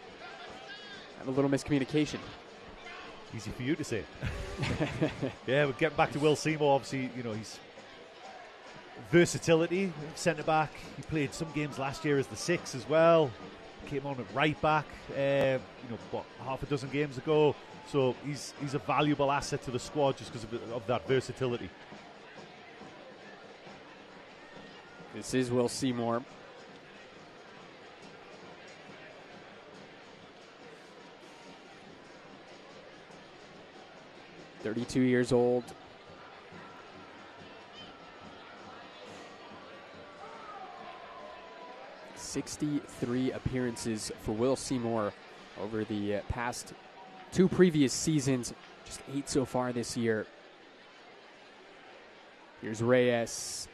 have a little miscommunication. Easy for you to say. Yeah, we're getting back to Will Seymour. Obviously, you know, he's versatility, centre back. He played some games last year as the 6 as well. Came on at right back, half a dozen games ago. So he's a valuable asset to the squad just because of that versatility. This is Will Seymour. "32 years old. "63 appearances for Will Seymour over the past two previous seasons. Just 8 so far this year. Here's Reyes.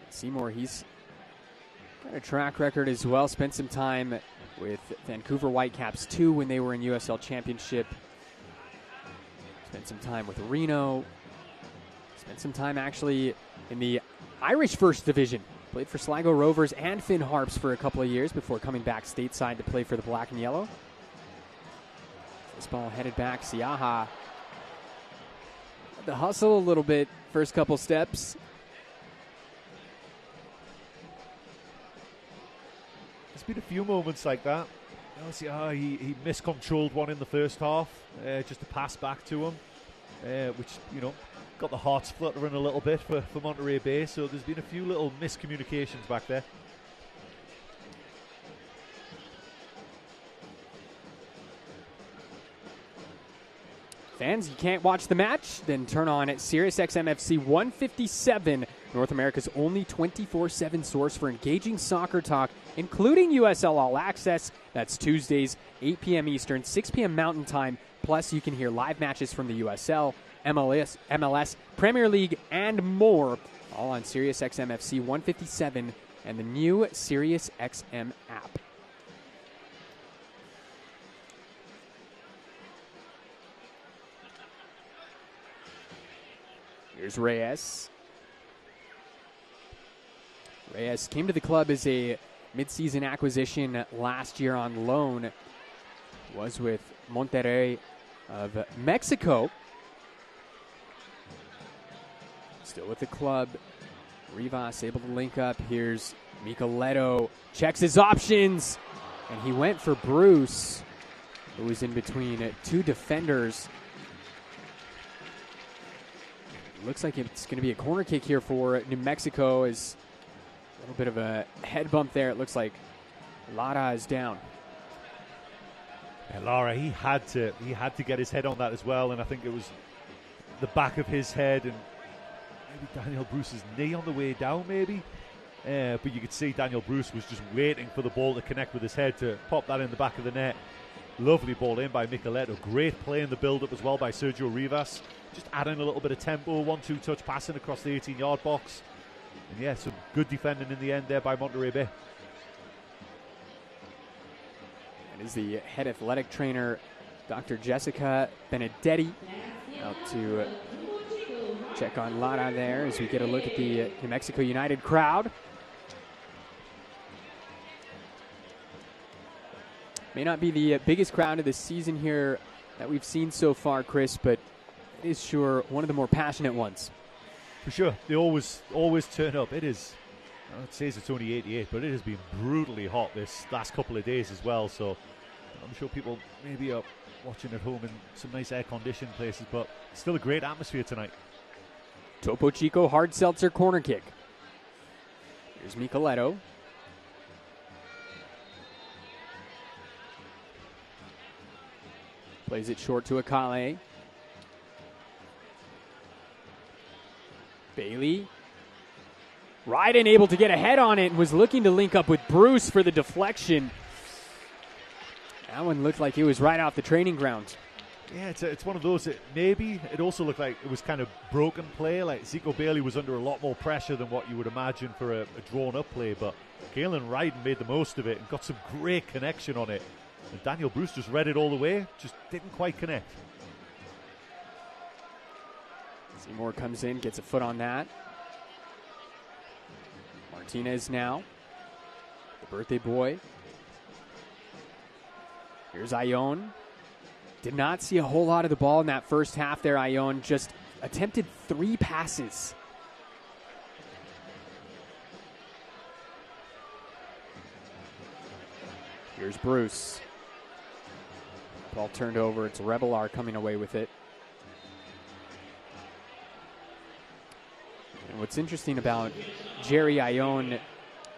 Seymour, he's got a track record as well. Spent some time with Vancouver Whitecaps too when they were in USL Championship. Spent some time with Reno. Spent some time actually in the Irish First Division. Played for Sligo Rovers and Finn Harps for a couple of years before coming back stateside to play for the Black and Yellow. This ball headed back. Siaha had to hustle a little bit first couple steps. There's been a few moments like that He miscontrolled one in the first half, just a pass back to him, which, got the hearts fluttering a little bit for Monterey Bay. So there's been a few little miscommunications back there. Fans, you can't watch the match? Then turn on SiriusXM FC 157, North America's only 24/7 source for engaging soccer talk, including USL All Access. That's Tuesdays, 8 p.m. Eastern, 6 p.m. Mountain Time. Plus, you can hear live matches from the USL, MLS, Premier League, and more, all on SiriusXM FC 157 and the new SiriusXM app. Here's Reyes. Reyes came to the club as a midseason acquisition last year on loan. Was with Monterey of Mexico. Still with the club. Rivas able to link up. Here's Micheletto. Checks his options. And he went for Bruce, who was in between two defenders. Looks like it's going to be a corner kick here for New Mexico. Is a little bit of a head bump there. It looks like Lara is down. Yeah, Lara, he had to get his head on that as well, and I think it was the back of his head and maybe Daniel Bruce's knee on the way down, maybe. But you could see Daniel Bruce was just waiting for the ball to connect with his head to pop that in the back of the net. Lovely ball in by Micheletto. Great play in the build-up as well by Sergio Rivas. Just adding a little bit of tempo, 1-2 touch passing across the 18-yard box. And yeah, some good defending in the end there by Monterey Bay. That is the head athletic trainer, Dr. Jessica Benedetti, out to check on Lara there as we get a look at the New Mexico United crowd. May not be the biggest crowd of the season here that we've seen so far, Chris, but it is sure one of the more passionate ones. For sure. They always turn up. It is, it says it's only 88, but it has been brutally hot this last couple of days as well. So I'm sure people maybe are watching at home in some nice air-conditioned places, but still a great atmosphere tonight. Topo Chico hard seltzer corner kick. Here's Micheletto. Plays it short to Akale. Bailey. Ryden able to get ahead on it and was looking to link up with Bruce for the deflection. That one looked like it was right off the training ground. Yeah, it's one of those. It also looked like it was kind of broken play. Like Zico Bailey was under a lot more pressure than what you would imagine for a drawn-up play. But Galen Ryden made the most of it and got some great connection on it. And Daniel Bruce just read it all the way, just didn't quite connect. Seymour comes in, gets a foot on that. Martinez now, the birthday boy. Here's Ione. Did not see a whole lot of the ball in that first half there, Ione. Just attempted 3 passes. Here's Bruce. Ball turned over. It's Revelar coming away with it. And what's interesting about Jerry Ione,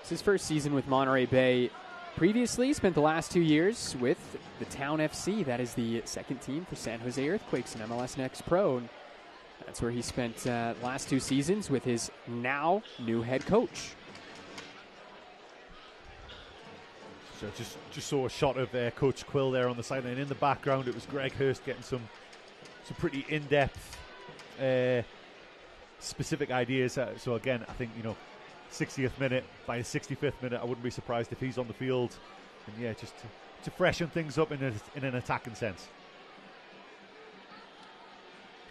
it's his first season with Monterey Bay. Previously, spent the last 2 years with the Town FC. That is the second team for San Jose Earthquakes in MLS Next Pro. And that's where he spent the last 2 seasons with his now new head coach. So just saw a shot of Coach Quill there on the sideline. In the background, it was Greg Hurst getting some pretty in-depth, specific ideas. So again, I think 60th minute, by the 65th minute, I wouldn't be surprised if he's on the field. And yeah, just to freshen things up in an attacking sense.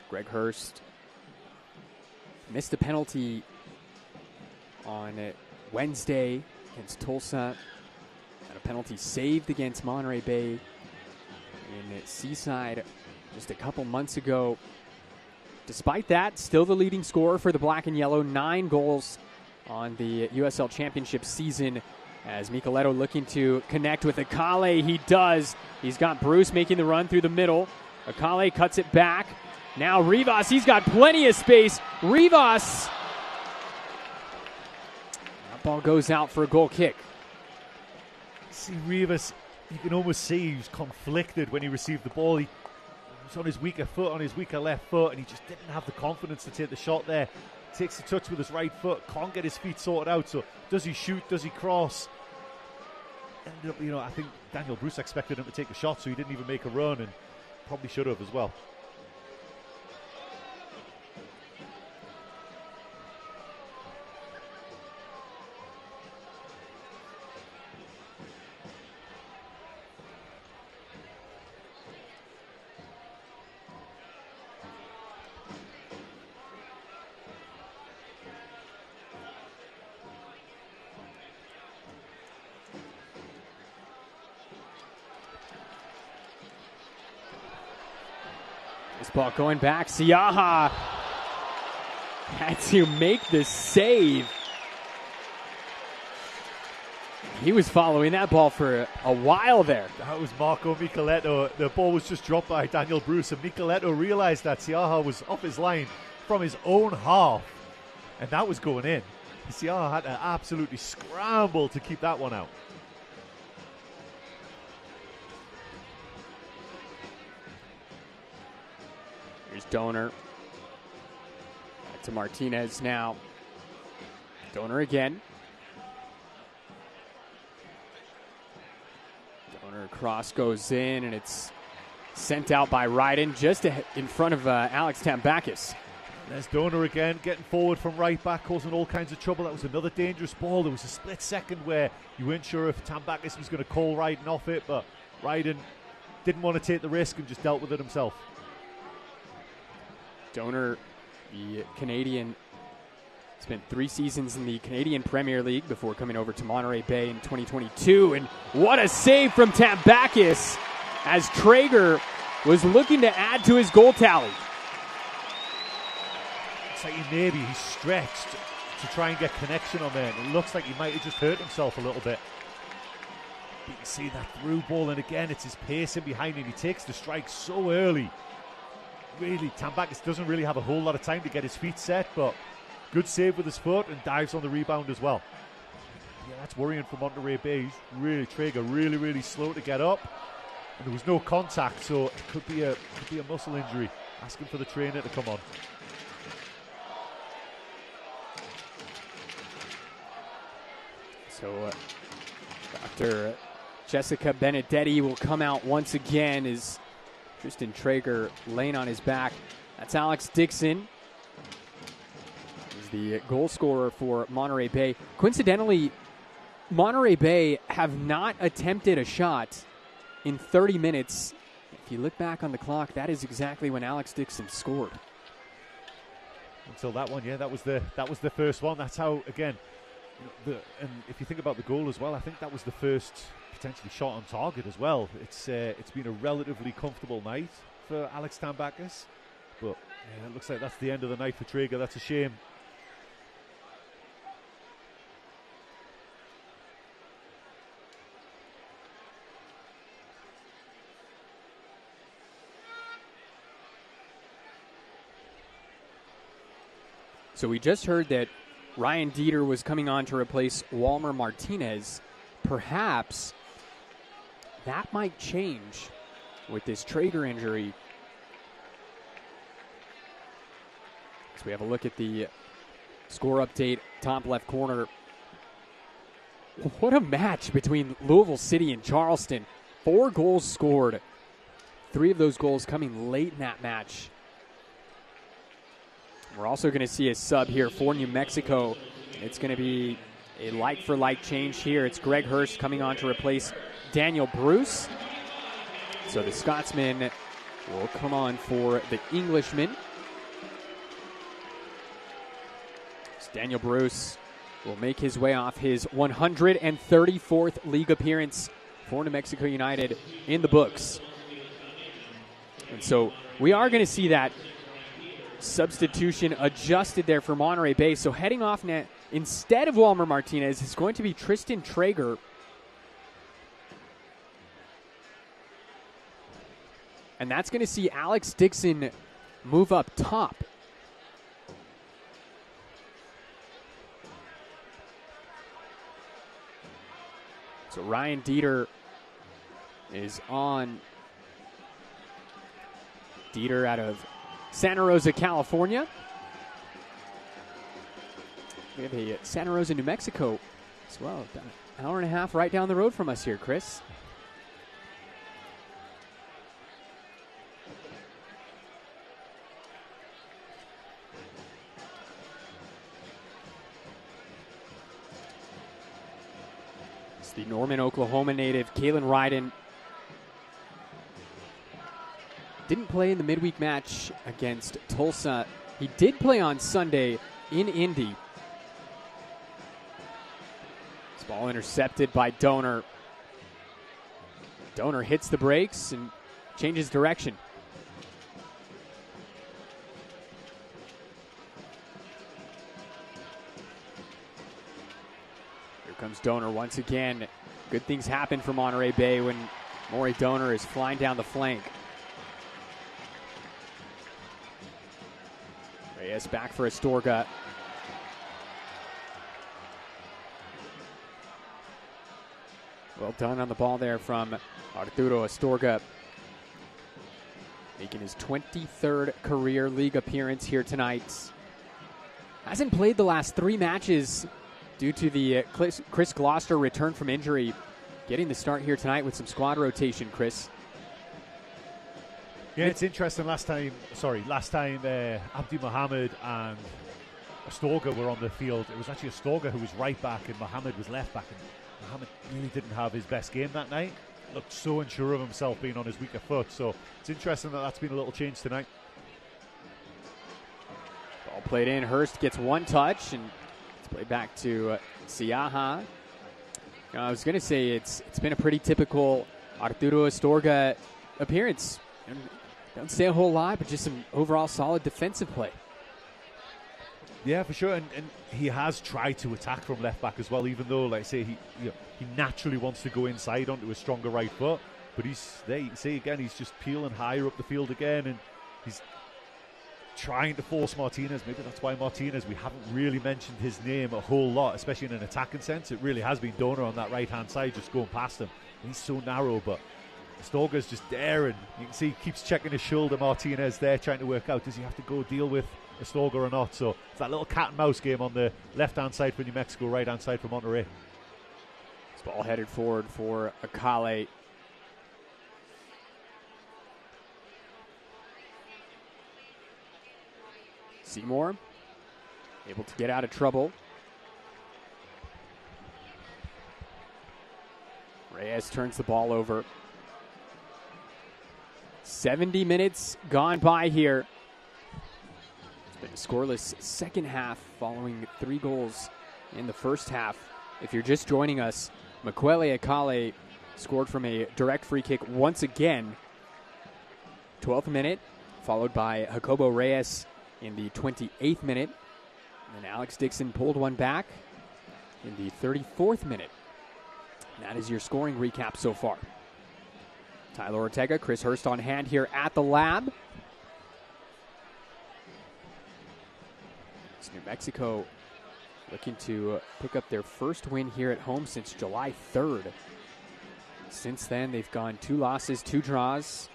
Greg Hurst missed a penalty on Wednesday against Tulsa. Had a penalty saved against Monterey Bay in Seaside just a couple months ago. Despite that, still the leading scorer for the Black and Yellow. 9 goals on the USL Championship season. As Micheletto looking to connect with Akale, he does. He's got Bruce making the run through the middle. Akale cuts it back. Now Rivas, he's got plenty of space. Rivas. That ball goes out for a goal kick. See, Rivas, you can almost see he was conflicted when he received the ball. He was on his weaker foot, on his weaker left foot, and he just didn't have the confidence to take the shot there. Takes the touch with his right foot, can't get his feet sorted out. So does he shoot? Does he cross? Ended up, I think Daniel Bruce expected him to take a shot, so he didn't even make a run, and probably should have as well. This ball going back. Siaha had to make the save. He was following that ball for a while there. That was Marco Micheletto. The ball was just dropped by Daniel Bruce, and Micheletto realized that Siaha was off his line from his own half, and that was going in. Siaha had to absolutely scramble to keep that one out. Here's Donor. Back to Martinez now. Donor again. Donor cross goes in, and it's sent out by Ryden just in front of Alex Tambakis. There's Donor again, getting forward from right back, causing all kinds of trouble. That was another dangerous ball. There was a split second where you weren't sure if Tambakis was going to call Ryden off it, but Ryden didn't want to take the risk and just dealt with it himself. Donor, the Canadian, spent 3 seasons in the Canadian Premier League before coming over to Monterey Bay in 2022. And what a save from Tambakis as Traeger was looking to add to his goal tally. It's like he stretched to try and get connection on there. And it looks like he might have just hurt himself a little bit. You can see that through ball, and again, it's his pacing behind him. He takes the strike so early. Really, Tambakis doesn't really have a whole lot of time to get his feet set, but good save with his foot and dives on the rebound as well. Yeah, that's worrying for Monterey Bay. Traeger really slow to get up, and there was no contact, so it could be a muscle injury. Asking for the trainer to come on. So Dr. Jessica Benedetti will come out once again as Tristan Traeger laying on his back. That's Alex Dixon. He's the goal scorer for Monterey Bay. Coincidentally, Monterey Bay have not attempted a shot in 30 minutes. If you look back on the clock, that is exactly when Alex Dixon scored. Until that one, yeah, that was the first one. That's how, again, and if you think about the goal as well, I think that was the first potentially shot on target as well. It's been a relatively comfortable night for Alex Tambakis, but yeah, it looks like that's the end of the night for Traeger. That's a shame. So we just heard that Ryan Dieter was coming on to replace Walmer Martinez. Perhaps that might change with this Traeger injury. So we have a look at the score update, top left corner. What a match between Louisville City and Charleston. 4 goals scored. 3 of those goals coming late in that match. We're also going to see a sub here for New Mexico. It's going to be a like-for-like change here. It's Greg Hurst coming on to replace Daniel Bruce. So the Scotsman will come on for the Englishman. So Daniel Bruce will make his way off his 134th league appearance for New Mexico United in the books. And so we are going to see that substitution adjusted there for Monterey Bay. So heading off instead of Walmer Martinez is going to be Tristan Traeger. And that's going to see Alex Dixon move up top. So Ryan Dieter is on. Dieter out of Santa Rosa, California. We have a Santa Rosa, New Mexico as well. About an hour and a half right down the road from us here, Chris. It's the Norman, Oklahoma native, Kalen Ryden. Didn't play in the midweek match against Tulsa. He did play on Sunday in Indy. This ball intercepted by Donor. Donor hits the brakes and changes direction. Here comes Donor once again. Good things happen for Monterey Bay when Maury Donor is flying down the flank. Reyes back for Astorga. Well done on the ball there from Arturo Astorga. Making his 23rd career league appearance here tonight. Hasn't played the last 3 matches due to the Chris Gloucester return from injury. Getting the start here tonight with some squad rotation, Chris. Yeah, it's interesting. Last time Abdi Mohammed and Astorga were on the field. It was actually Astorga who was right back and Mohammed was left back. And Mohammed really didn't have his best game that night. Looked so unsure of himself being on his weaker foot. So it's interesting that that's been a little change tonight. Ball played in. Hurst gets 1 touch and it's played back to Siaha. I was going to say it's been a pretty typical Arturo Astorga appearance. Don't say a whole lot, but just some overall solid defensive play. Yeah, for sure, and he has tried to attack from left back as well, even though, like I say, he naturally wants to go inside onto a stronger right foot. But he's there. You can see again, he's just peeling higher up the field again, and he's trying to force Martinez. Maybe that's why Martinez, we haven't really mentioned his name a whole lot, especially in an attacking sense. It really has been Donor on that right-hand side, just going past him. He's so narrow, but Astorga's just there, and you can see he keeps checking his shoulder. Martinez there trying to work out, does he have to go deal with Astorga or not? So it's that little cat and mouse game on the left-hand side for New Mexico, right-hand side for Monterey. This ball headed forward for Akale. Seymour able to get out of trouble. Reyes turns the ball over. 70 minutes gone by here. It's been a scoreless second half following 3 goals in the first half. If you're just joining us, Makwele Akale scored from a direct free kick once again. 12th minute, followed by Jacobo Reyes in the 28th minute. And then Alex Dixon pulled one back in the 34th minute. And that is your scoring recap so far. Tyler Ortega, Chris Hurst on hand here at the lab. It's New Mexico looking to pick up their first win here at home since July 3rd. Since then, they've gone 2 losses, 2 draws.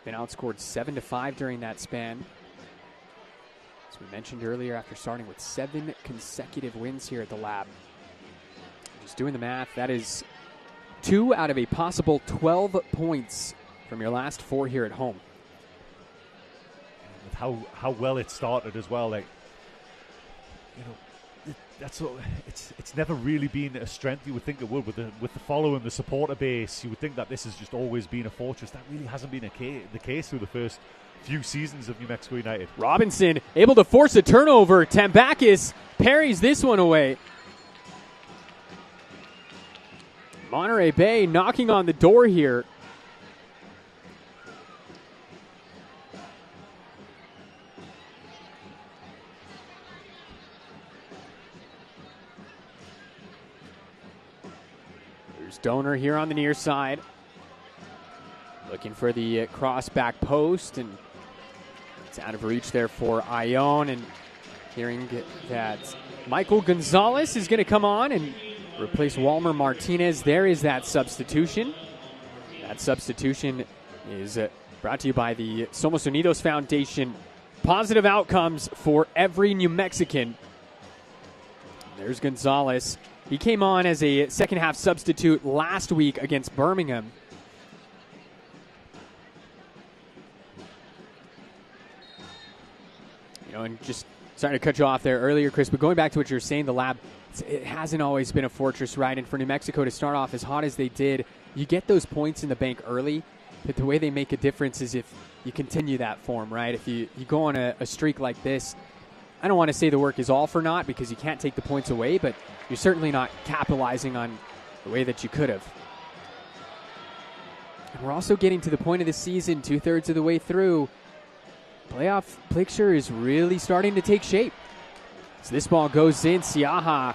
Been outscored 7-5 during that span. As we mentioned earlier, after starting with 7 consecutive wins here at the lab. Just doing the math, that is 2 out of a possible 12 points from your last 4 here at home. With how well it started as well, like, you know, that's all, it's never really been a strength you would think it would with the following, the supporter base. You would think that this has just always been a fortress. That really hasn't been the case through the first few seasons of New Mexico United. Robinson able to force a turnover. Tambakis parries this one away. Monterey Bay knocking on the door here. Stoner here on the near side. Looking for the cross back post, and it's out of reach there for Ione. And hearing that Michael Gonzalez is going to come on and replace Walmer Martinez. There is that substitution. That substitution is brought to you by the Somos Unidos Foundation. Positive outcomes for every New Mexican. There's Gonzalez. He came on as a second half substitute last week against Birmingham. And just starting to cut you off there earlier, Chris, but going back to what you were saying, the lab, it hasn't always been a fortress, right? And for New Mexico to start off as hot as they did, you get those points in the bank early, but the way they make a difference is if you continue that form, right? If you go on a streak like this, I don't want to say the work is all for naught because you can't take the points away, but you're certainly not capitalizing on the way that you could have. And we're also getting to the point of the season, 2/3 of the way through. Playoff picture is really starting to take shape. So this ball goes in. Siaha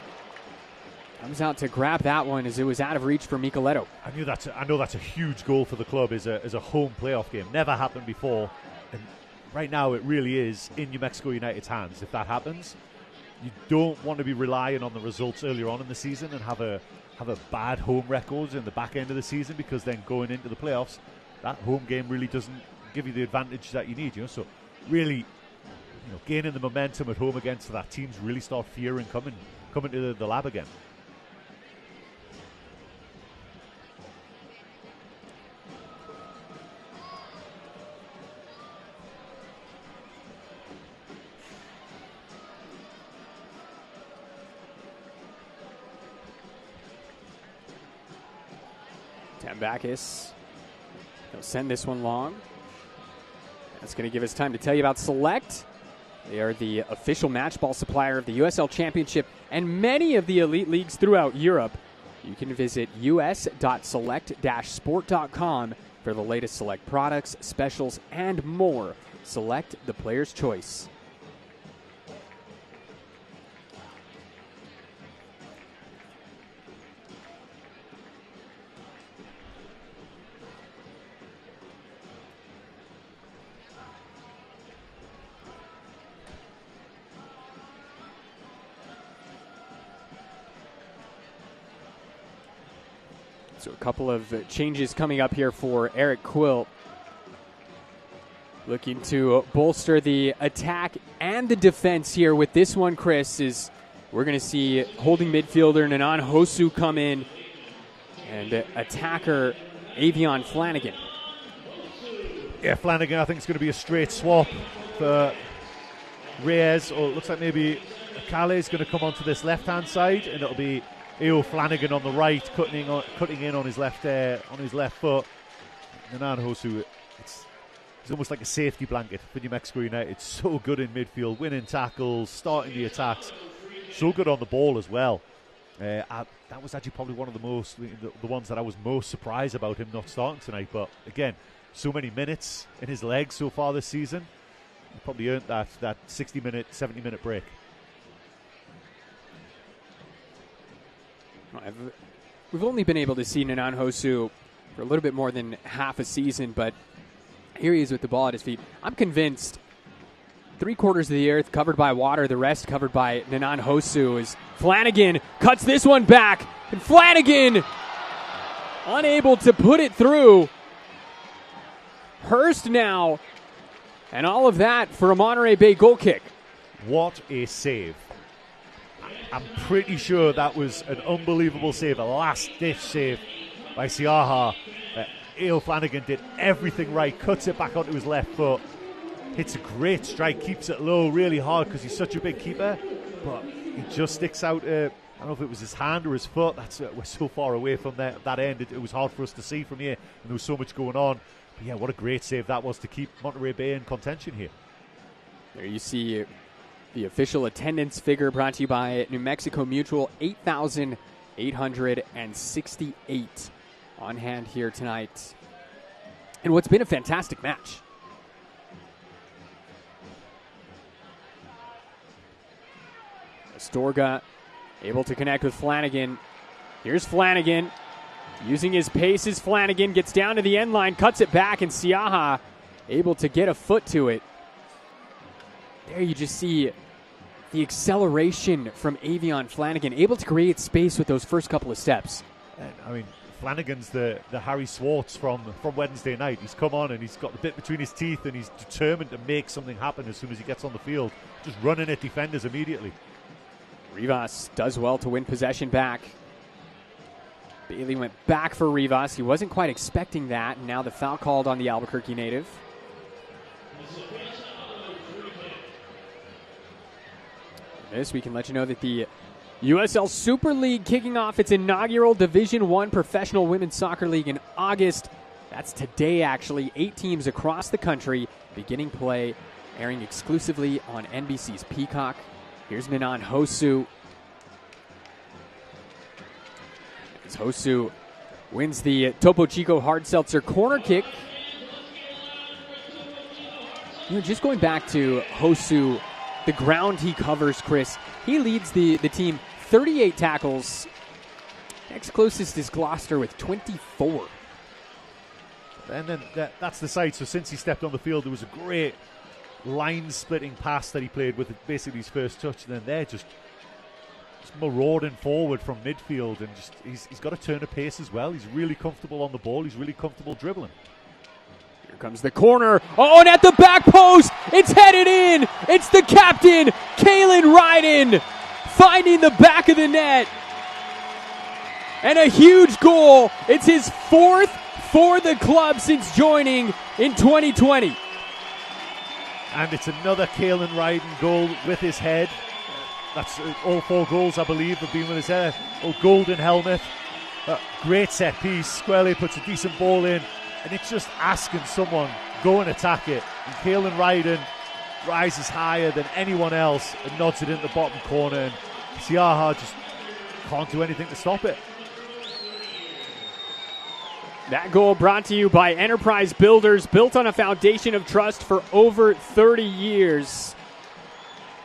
comes out to grab that one as it was out of reach for Micheletto. I know that's a huge goal for the club as a home playoff game. Never happened before. And right now it really is in New Mexico United's hands. If that happens, you don't want to be relying on the results earlier on in the season and have a bad home record in the back end of the season, because then going into the playoffs, that home game really doesn't give you the advantage that you need. So really, gaining the momentum at home against that teams really start fearing coming to the lab again. Tambakis, he'll send this one long. That's going to give us time to tell you about Select. They are the official match ball supplier of the USL Championship and many of the elite leagues throughout Europe. You can visit us.select-sport.com for the latest Select products, specials, and more. Select, the player's choice. So a couple of changes coming up here for Eric Quill. Looking to bolster the attack and the defense here with this one, Chris, is we're going to see holding midfielder Nanan Hosu come in and attacker Avion Flanagan. Yeah, Flanagan, I think it's going to be a straight swap for Reyes, or it looks like maybe Kale is going to come onto this left-hand side, and it'll be A.O. Flanagan on the right, cutting in on his left foot. Nanan Hosu, it's almost like a safety blanket for New Mexico United. It's so good in midfield, winning tackles, starting the attacks, so good on the ball as well. That was actually probably one of the ones that I was most surprised about him not starting tonight. But again, so many minutes in his legs so far this season. He probably earned that 60-minute, 70-minute break. We've only been able to see Nanan Hosu for a little bit more than half a season, but here he is with the ball at his feet. I'm convinced 3/4 of the earth covered by water, the rest covered by Nanan Hosu, as Flanagan cuts this one back, and Flanagan unable to put it through. Hurst now, and all of that for a Monterey Bay goal kick. What a save. I'm pretty sure that was an unbelievable save, a last-ditch save by Siaha. A.O. Flanagan did everything right, cuts it back onto his left foot, hits a great strike, keeps it low really hard because he's such a big keeper, but he just sticks out, I don't know if it was his hand or his foot. We're so far away from that end, it was hard for us to see from here, and there was so much going on. But yeah, what a great save that was to keep Monterey Bay in contention here. There you see the official attendance figure brought to you by New Mexico Mutual, 8,868 on hand here tonight. And what's been a fantastic match. Astorga able to connect with Flanagan. Here's Flanagan. Using his paces, Flanagan gets down to the end line, cuts it back, and Siaha able to get a foot to it. There you just see the acceleration from Avion Flanagan, able to create space with those first couple of steps. And, I mean, Flanagan's the Harry Swartz from Wednesday night. He's come on and he's got the bit between his teeth and he's determined to make something happen as soon as he gets on the field. Just running at defenders immediately. Rivas does well to win possession back. Bailey went back for Rivas. He wasn't quite expecting that, and now the foul called on the Albuquerque native. This, we can let you know that the USL Super League kicking off its inaugural Division I Professional Women's Soccer League in August. That's today, actually. 8 teams across the country beginning play, airing exclusively on NBC's Peacock. Here's Minan Hosu. As Hosu wins the Topo Chico Hard Seltzer corner kick. You know, just going back to Hosu, the ground he covers, Chris, he leads the team 38 tackles. Next closest is Gloucester with 24. And then that's the side. So since he stepped on the field, there was a great line-splitting pass that he played with basically his first touch. And then they're just marauding forward from midfield. And just he's got a turn of pace as well. He's really comfortable on the ball. He's really comfortable dribbling. Here comes the corner. Oh, and at the back post, it's headed in. It's the captain, Kalen Ryden, finding the back of the net. And a huge goal. It's his 4th for the club since joining in 2020. And it's another Kalen Ryden goal with his head. That's all 4 goals, I believe, have been with his head. Oh, golden helmet. Great set piece. Squarely puts a decent ball in. And it's just asking someone, go and attack it. And Kalen Ryden rises higher than anyone else and nods it in the bottom corner. And Siaha just can't do anything to stop it. That goal brought to you by Enterprise Builders, built on a foundation of trust for over 30 years.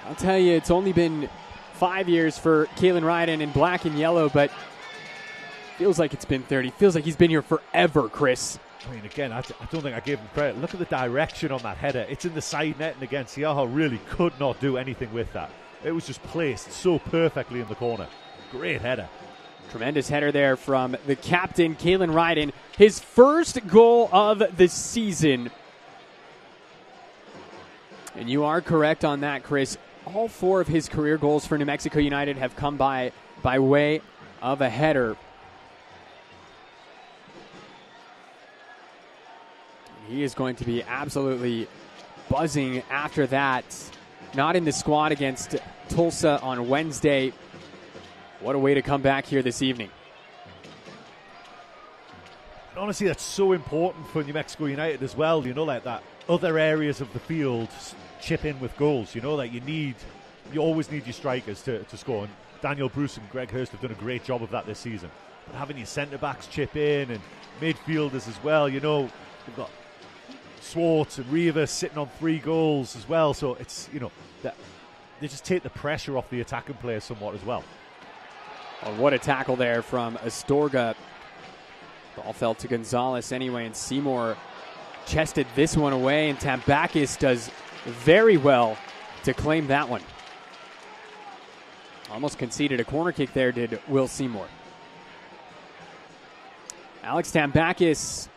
I'll tell you, it's only been 5 years for Kalen Ryden in black and yellow, but feels like it's been 30. Feels like he's been here forever, Chris. I mean, again, I don't think I gave him credit. Look at the direction on that header. It's in the side net, and again, Siaha really could not do anything with that. It was just placed so perfectly in the corner. Great header. Tremendous header there from the captain, Kalen Ryden. His first goal of the season. And you are correct on that, Chris. All 4 of his career goals for New Mexico United have come by way of a header. He is going to be absolutely buzzing after that. Not in the squad against Tulsa on Wednesday. What a way to come back here this evening. And honestly, that's so important for New Mexico United as well. You know, like that other areas of the field chip in with goals. You know, that you always need your strikers to score. And Daniel Bruce and Greg Hurst have done a great job of that this season. But having your centre-backs chip in and midfielders as well, you know, we've got Swartz and Rivas sitting on 3 goals as well. So it's, you know, that they just take the pressure off the attacking players somewhat as well. Oh, what a tackle there from Astorga. Ball fell to Gonzalez anyway, and Seymour chested this one away, and Tambakis does very well to claim that one. Almost conceded a corner kick there, did Will Seymour. Alex Tambakis,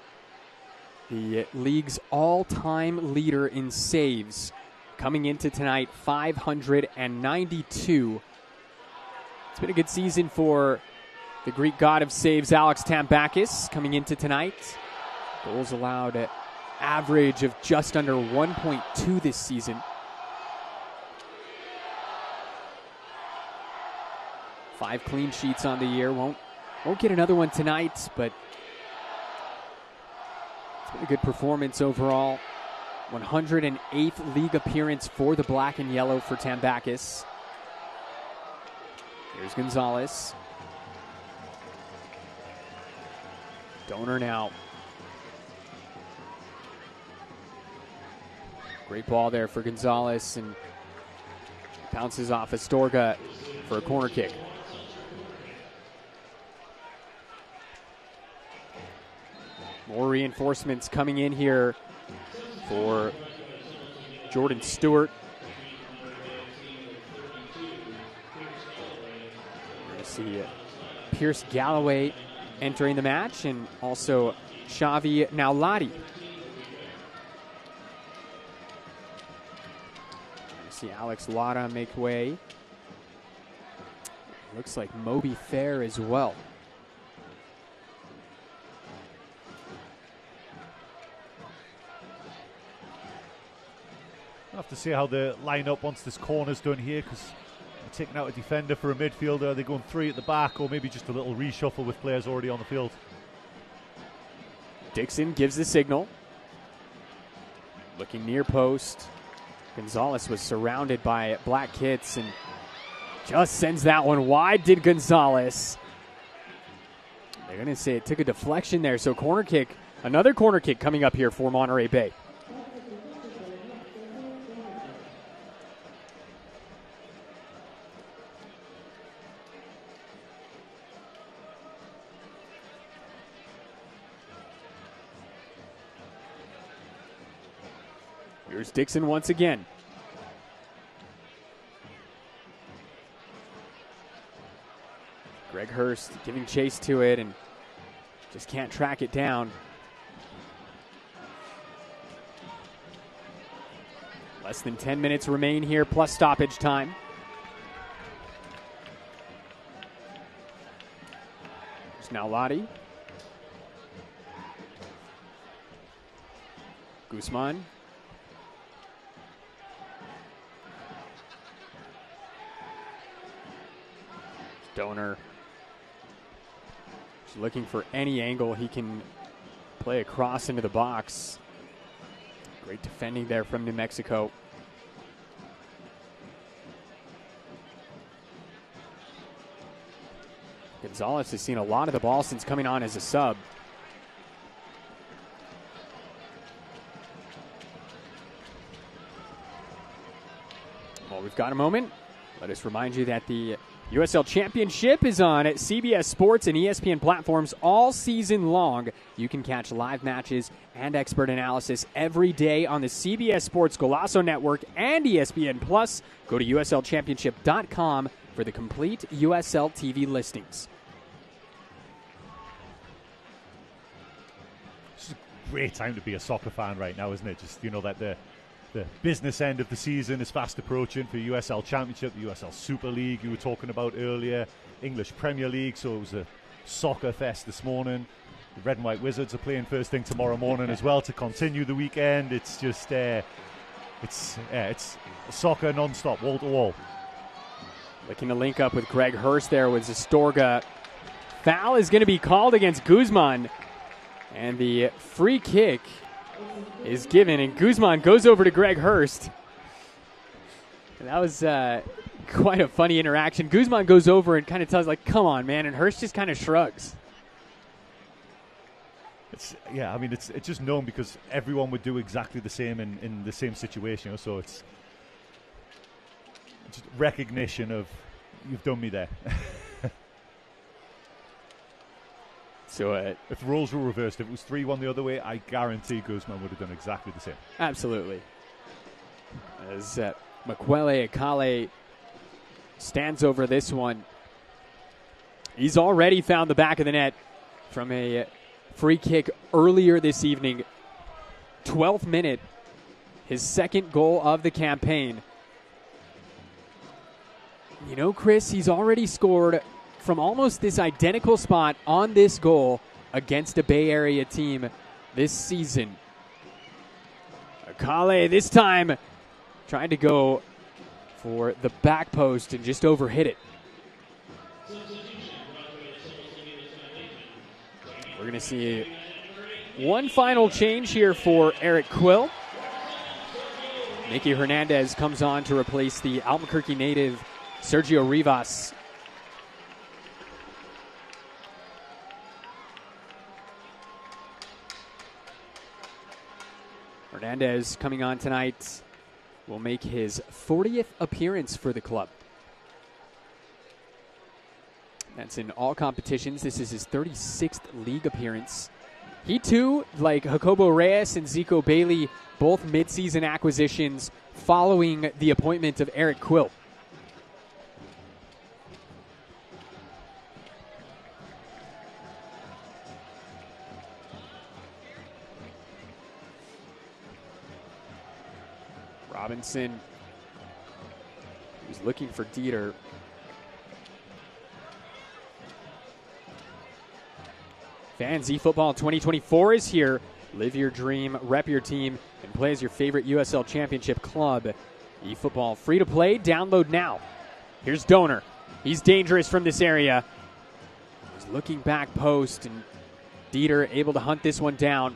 the league's all-time leader in saves, coming into tonight, 592. It's been a good season for the Greek god of saves, Alex Tambakis, coming into tonight. Goals allowed at average of just under 1.2 this season. 5 clean sheets on the year. Won't get another one tonight, but it's been a good performance overall. 108th league appearance for the black and yellow for Tambakis. Here's Gonzalez. Donor now. Great ball there for Gonzalez, and bounces off Astorga for a corner kick. More reinforcements coming in here for Jordan Stewart. We're going to see Pierce Galloway entering the match, and also Xavi Naulati. See Alex Lara make way. Looks like Moby Fair as well. I'll have to see how they line up once this corner's done here, because they're taking out a defender for a midfielder. They're going 3 at the back, or maybe just a little reshuffle with players already on the field. Dixon gives the signal. Looking near post. Gonzalez was surrounded by black kits and just sends that one wide, did Gonzalez. They're going to say it took a deflection there, so corner kick, another corner kick coming up here for Monterey Bay. Here's Dixon once again. Greg Hurst giving chase to it and just can't track it down. Less than 10 minutes remain here, plus stoppage time. There's now Lottie. Guzman. Donor. He's looking for any angle he can play across into the box. Great defending there from New Mexico. Gonzalez has seen a lot of the ball since coming on as a sub. Well, we've got a moment. Let us remind you that the USL Championship is on at CBS Sports and ESPN platforms all season long. You can catch live matches and expert analysis every day on the CBS Sports Golazo Network and ESPN Plus. Go to uslchampionship.com for the complete USL TV listings. It's a great time to be a soccer fan right now, isn't it? Just, you know, that the business end of the season is fast approaching for USL Championship, the USL Super League you were talking about earlier, English Premier League, so it was a soccer fest this morning. The Red and White Wizards are playing first thing tomorrow morning as well to continue the weekend. It's just, it's soccer non-stop, wall to wall. Looking to link up with Greg Hurst there with Astorga. Foul is going to be called against Guzman, and the free kick is given, and Guzman goes over to Greg Hurst. And that was quite a funny interaction. Guzman goes over and kind of tells, like, come on, man, and Hurst just kind of shrugs. It's just known because everyone would do exactly the same in the same situation, so it's just recognition of, you've done me there. So if the roles were reversed, if it was 3-1 the other way, I guarantee Guzman would have done exactly the same. Absolutely. As Makwele Akale stands over this one. He's already found the back of the net from a free kick earlier this evening. 12th minute, his second goal of the campaign. You know, Chris, he's already scored from almost this identical spot on this goal against a Bay Area team this season. Akale this time trying to go for the back post and just overhit it. We're going to see one final change here for Eric Quill. Nicky Hernandez comes on to replace the Albuquerque native Sergio Rivas. Hernandez coming on tonight will make his 40th appearance for the club. That's in all competitions. This is his 36th league appearance. He too, like Jacobo Reyes and Zico Bailey, both midseason acquisitions following the appointment of Eric Quill. Robinson, who's looking for Dieter. Fans, eFootball 2024 is here. Live your dream, rep your team, and play as your favorite USL Championship club. eFootball free to play. Download now. Here's Donor. He's dangerous from this area. He's looking back post, and Dieter able to hunt this one down.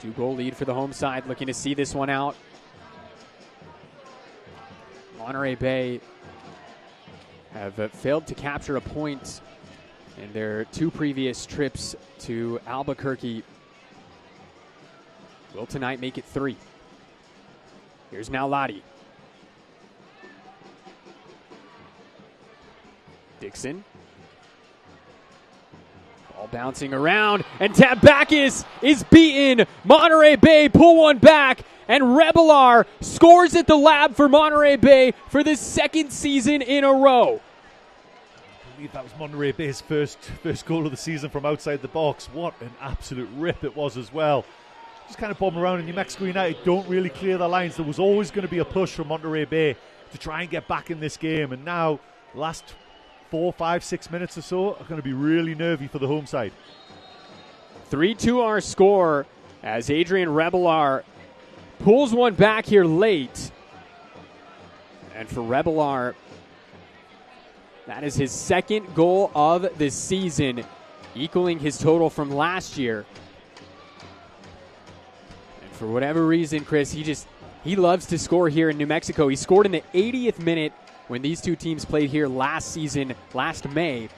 Two-goal lead for the home side, looking to see this one out. Monterey Bay have failed to capture a point in their two previous trips to Albuquerque. Will tonight make it 3. Here's now Lottie. Dixon. Ball bouncing around, and Tambakis is beaten. Monterey Bay pull one back, and Rebelar scores at the lab for Monterey Bay for the second season in a row. I believe that was Monterey Bay's first goal of the season from outside the box. What an absolute rip it was as well. Just kind of bomb around, and New Mexico United don't really clear the lines. There was always going to be a push from Monterey Bay to try and get back in this game, and now last 4, 5, 6 minutes or so are going to be really nervy for the home side. 3-2 our score as Adrian Rebelar pulls one back here late. And for Rebelar, that is his second goal of the season, equaling his total from last year. And for whatever reason, Chris, he loves to score here in New Mexico. He scored in the 80th minute when these two teams played here last season, last May.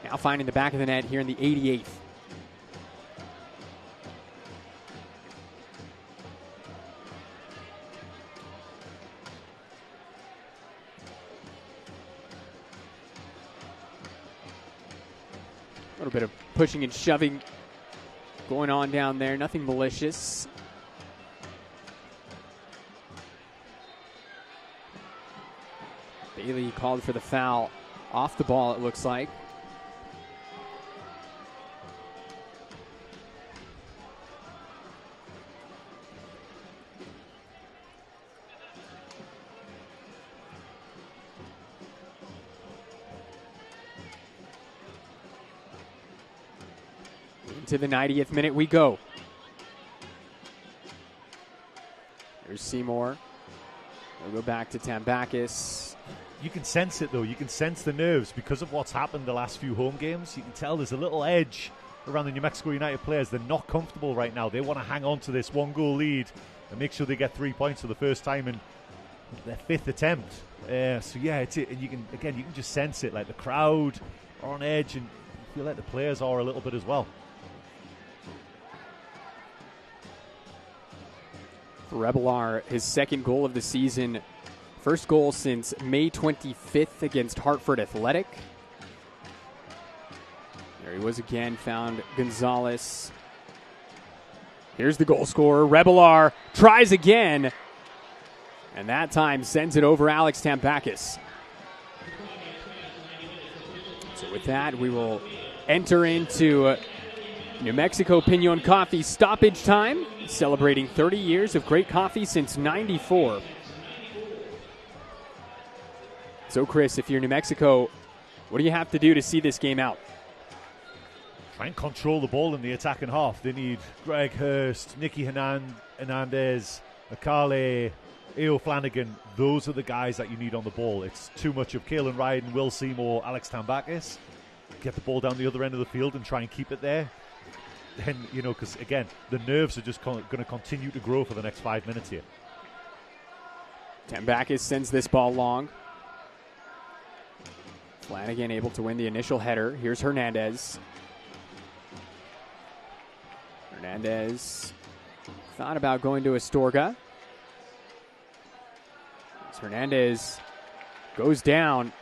Now finding the back of the net here in the 88th. A little bit of pushing and shoving going on down there. Nothing malicious. Bailey called for the foul off the ball, it looks like. Into the 90th minute we go. There's Seymour. We'll go back to Tambakis. You can sense it, though. You can sense the nerves because of what's happened the last few home games. You can tell there's a little edge around the New Mexico United players. They're not comfortable right now. They want to hang on to this 1-goal lead and make sure they get 3 points for the first time in their 5th attempt. So yeah, and you can just sense it. Like the crowd are on edge, and you feel like the players are a little bit as well. For Rebelar, his second goal of the season. First goal since May 25th against Hartford Athletic. There he was again, found Gonzalez. Here's the goal scorer. Rebelar tries again, and that time sends it over Alex Tambakis. So with that, we will enter into New Mexico Pinon Coffee stoppage time, celebrating 30 years of great coffee since '94. So, Chris, if you're New Mexico, what do you have to do to see this game out? Try and control the ball in the attacking half. They need Greg Hurst, Nicky Hernandez, Akale, Eo Flanagan. Those are the guys that you need on the ball. It's too much of Kalen Ryden, Will Seymour, Alex Tambakis. Get the ball down the other end of the field and try and keep it there. Then, because, again, the nerves are just going to continue to grow for the next 5 minutes here. Tambakis sends this ball long. Flanagan able to win the initial header. Here's Hernandez. Hernandez Thought about going to Astorga. As Hernandez goes down.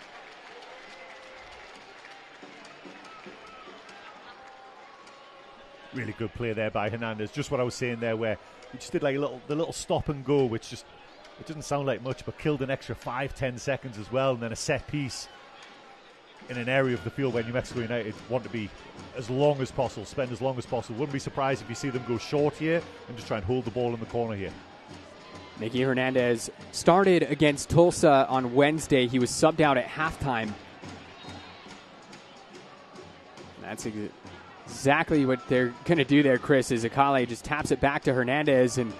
Really good play there by Hernandez. Just what I was saying there, where he just did like the little stop and go, which just, it didn't sound like much, but killed an extra 5-10 seconds as well, and then a set piece in an area of the field where New Mexico United want to be as long as possible, spend as long as possible. Wouldn't be surprised if you see them go short here and just try and hold the ball in the corner here. Nicky Hernandez started against Tulsa on Wednesday. He was subbed out at halftime. That's exactly what they're going to do there, Chris, is Akale just taps it back to Hernandez, and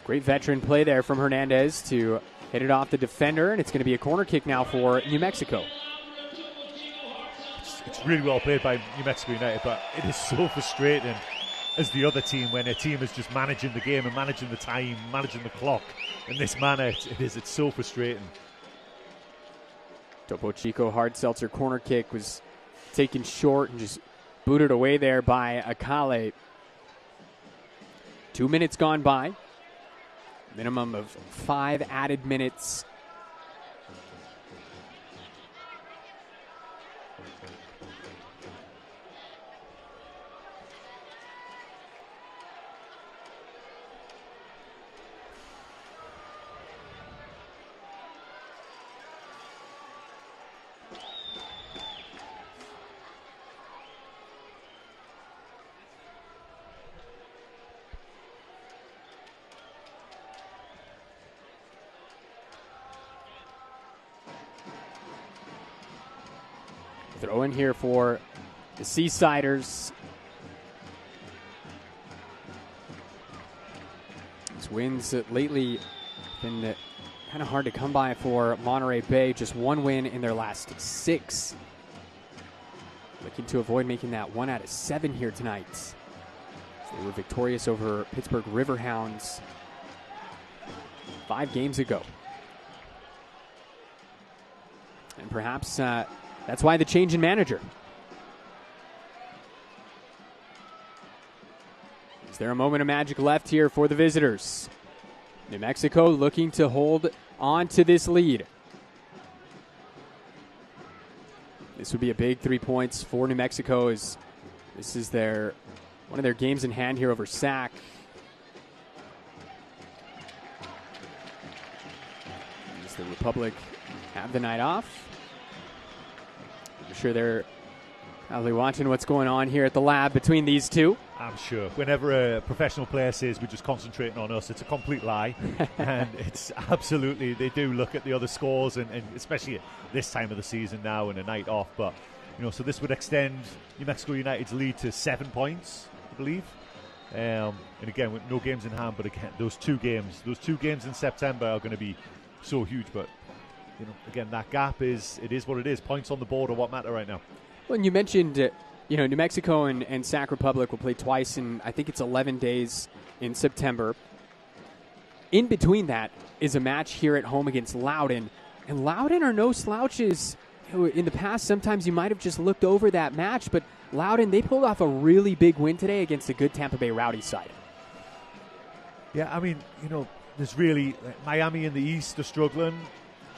great veteran play there from Hernandez to hit it off the defender, and it's going to be a corner kick now for New Mexico. It's really well played by New Mexico United, but it is so frustrating as the other team when a team is just managing the game and managing the time, managing the clock in this manner. It's so frustrating. Topo Chico hard seltzer corner kick was taken short and just booted away there by Akale. 2 minutes gone by. Minimum of 5 added minutes. Throw in here for the Seasiders. These wins lately been kind of hard to come by for Monterey Bay. Just one win in their last 6. Looking to avoid making that 1 out of 7 here tonight. They were victorious over Pittsburgh Riverhounds 5 games ago. And perhaps that's why the change in manager. Is there a moment of magic left here for the visitors? New Mexico looking to hold on to this lead. This would be a big 3 points for New Mexico, as this is one of their games in hand here over SAC. Does the Republic have the night off? I'm sure they're probably watching what's going on here at the lab between these two. I'm sure. Whenever a professional player says we're just concentrating on us, it's a complete lie. And it's absolutely, they do look at the other scores, and especially at this time of the season now and a night off. But, so this would extend New Mexico United's lead to 7 points, I believe. And again, with no games in hand, but again, those two games in September are going to be so huge. But again, that gap is what it is. Points on the board are what matter right now. Well, and you mentioned, New Mexico and Sac Republic will play twice in, I think it's 11 days in September. In between that is a match here at home against Loudoun. And Loudoun are no slouches. In the past, sometimes you might have just looked over that match, but Loudoun, they pulled off a really big win today against a good Tampa Bay Rowdy side. Yeah, I mean, there's really, Miami in the East are struggling.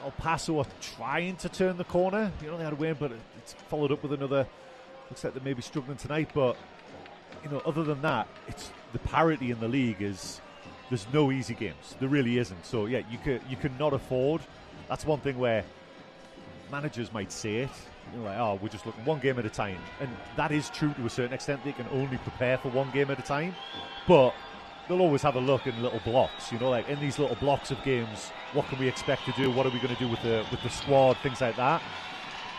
El Paso are trying to turn the corner. They had a win, but it's followed up with another. Looks like they may be struggling tonight, but other than that, it's the parity in the league is there's no easy games. There really isn't. So yeah, you cannot afford. That's one thing where managers might say it. We're just looking one game at a time, and that is true to a certain extent. They can only prepare for one game at a time, but they'll always have a look in little blocks, like in these little blocks of games, what can we expect to do? What are we going to do with the squad? Things like that.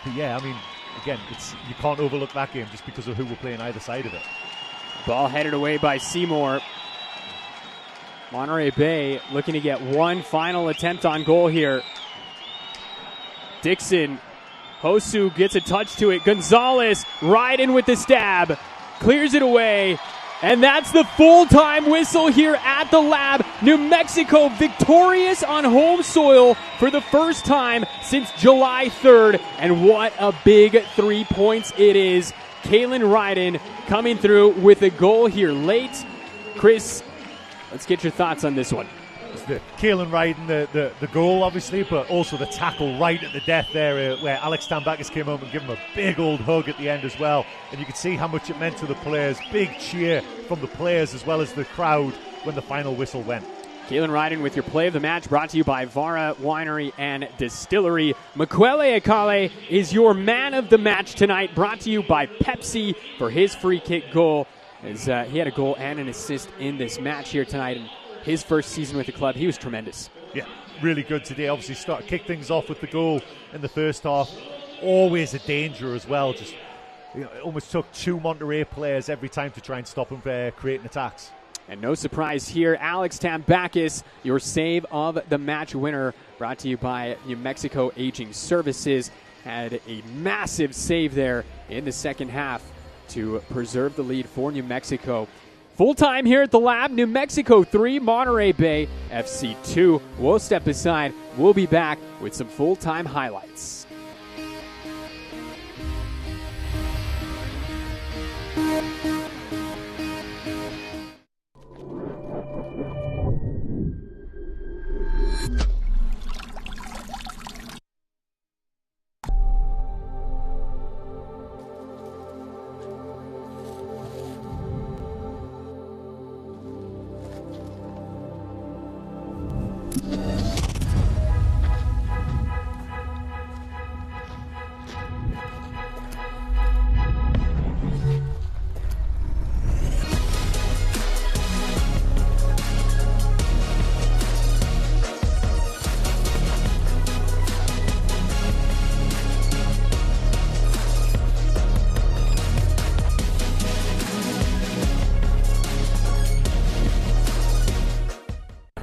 But yeah, I mean, again, you can't overlook that game just because of who we're playing either side of it. Ball headed away by Seymour. Monterey Bay looking to get one final attempt on goal here. Dixon, Hosu gets a touch to it. Gonzalez right in with the stab, clears it away. And that's the full-time whistle here at the lab. New Mexico victorious on home soil for the first time since July 3rd. And what a big 3 points it is. Kalen Ryden coming through with a goal here late. Chris, let's get your thoughts on this one. It's the Kaelan Ryden, the goal, obviously, but also the tackle right at the death there, where Alex Tambakis came up and gave him a big old hug at the end as well. And you could see how much it meant to the players. Big cheer from the players as well as the crowd when the final whistle went. Kaelan Ryden with your play of the match, brought to you by Vara Winery and Distillery. Mukwele Akale is your man of the match tonight, brought to you by Pepsi for his free kick goal. As he had a goal and an assist in this match here tonight. And his first season with the club, he was tremendous. Yeah, really good today. Obviously, kick things off with the goal in the first half. Always a danger as well. Just it almost took 2 Monterey players every time to try and stop him creating attacks. And no surprise here, Alex Tambakis, your save of the match winner, brought to you by New Mexico Aging Services, had a massive save there in the second half to preserve the lead for New Mexico. Full time here at the Lab, New Mexico 3, Monterey Bay FC 2. We'll step aside. We'll be back with some full-time highlights.